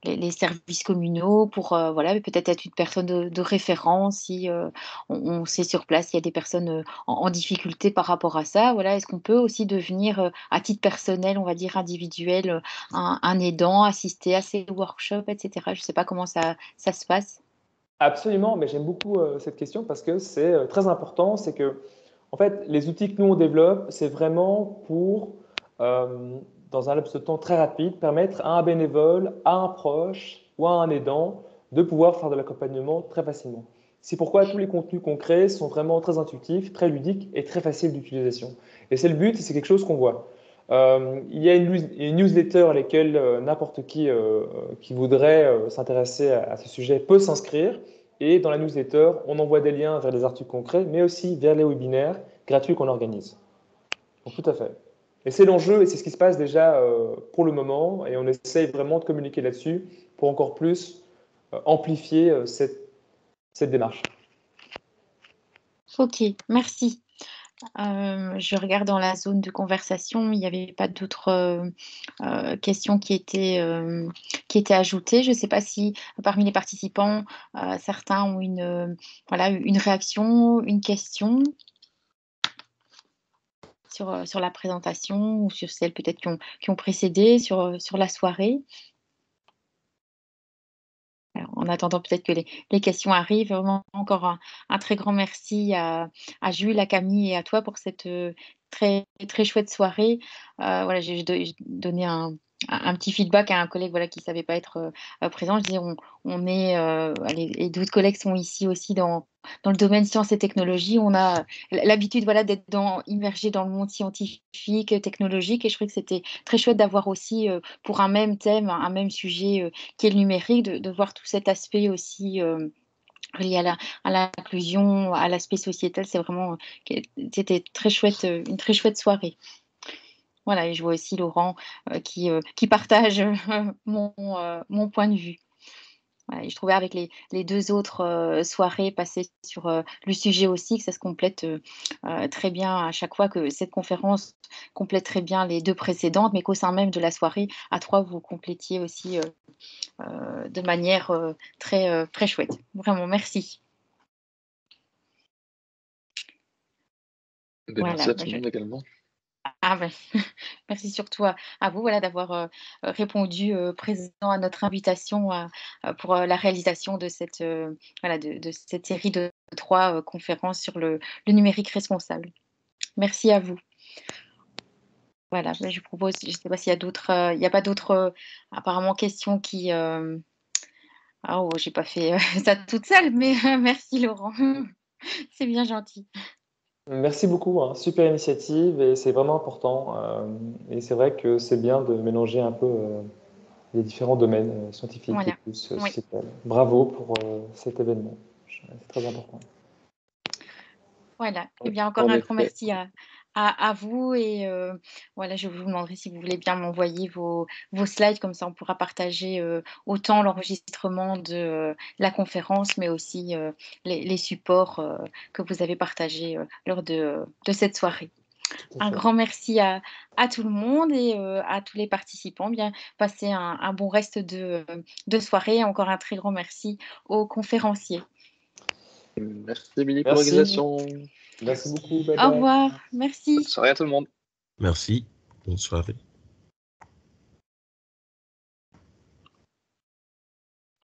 les services communaux pour voilà, peut-être être une personne de référence si on sait sur place il y a des personnes en difficulté par rapport à ça. Voilà, est-ce qu'on peut aussi devenir à titre personnel, on va dire individuel, un aidant, assister à ces workshops, etc. Je ne sais pas comment ça se passe. Absolument, mais j'aime beaucoup cette question parce que c'est très important. C'est que, en fait, les outils que nous on développe, c'est vraiment pour, dans un laps de temps très rapide, permettre à un bénévole, à un proche ou à un aidant de pouvoir faire de l'accompagnement très facilement. C'est pourquoi tous les contenus qu'on crée sont vraiment très intuitifs, très ludiques et très faciles d'utilisation. Et c'est le but, et c'est quelque chose qu'on voit. Il y a une newsletter à laquelle n'importe qui voudrait s'intéresser à ce sujet peut s'inscrire. Et dans la newsletter, on envoie des liens vers des articles concrets, mais aussi vers les webinaires gratuits qu'on organise. Donc tout à fait. Et c'est l'enjeu, et c'est ce qui se passe déjà pour le moment, et on essaye vraiment de communiquer là-dessus pour encore plus amplifier cette démarche. Ok, merci. Je regarde dans la zone de conversation, il n'y avait pas d'autres questions qui étaient ajoutées. Je ne sais pas si parmi les participants, certains ont voilà, une réaction, une question sur la présentation ou sur celles peut-être qui ont précédé, sur la soirée. Alors, en attendant peut-être que les questions arrivent, vraiment encore un très grand merci à Jules, à Camille et à toi pour cette très, très chouette soirée. Voilà, j'ai donné un petit feedback à un collègue voilà, qui ne savait pas être présent. Je disais, on est, allez, et d'autres collègues sont ici aussi dans le domaine sciences et technologies. On a l'habitude voilà, d'être immergé dans le monde scientifique, technologique, et je trouvais que c'était très chouette d'avoir aussi, pour un même thème, un même sujet, qui est le numérique, de voir tout cet aspect aussi lié à l'inclusion, à l'aspect sociétal. C'est vraiment, c'était très chouette, une très chouette soirée. Voilà, et je vois aussi Laurent qui partage mon point de vue. Voilà, et je trouvais avec les deux autres soirées passées sur le sujet aussi que ça se complète très bien à chaque fois, que cette conférence complète très bien les deux précédentes, mais qu'au sein même de la soirée, à trois, vous complétiez aussi de manière très, très chouette. Vraiment, merci. Merci Voilà, à tout le monde également. Ah ben, merci surtout à vous voilà, d'avoir répondu présent à notre invitation pour la réalisation de voilà, de cette série de 3 conférences sur le numérique responsable. Merci à vous. Voilà, ben, je propose, je ne sais pas s'il y a d'autres, il n'y a pas d'autres apparemment questions qui... Ah, oh, j'ai pas fait ça toute seule, mais merci Laurent, c'est bien gentil. Merci beaucoup, hein. Super initiative, et c'est vraiment important. Et c'est vrai que c'est bien de mélanger un peu les différents domaines scientifiques et Voilà, plus oui. sociétal. Bravo pour cet événement, c'est très important. Voilà. Eh Oui, bien, encore en un grand effet. merci à vous et voilà, je vous demanderai si vous voulez bien m'envoyer vos slides, comme ça on pourra partager autant l'enregistrement de la conférence, mais aussi les supports que vous avez partagés lors de cette soirée. Tout à Un fait. grand merci à tout le monde et à tous les participants. Bien, passez un bon reste de soirée. Encore un très grand merci aux conférenciers. Merci Émilie pour Merci. l'organisation. Merci beaucoup. Bye Au bye. revoir. Bonne Merci. soirée à tout le monde. Merci. Bonne soirée.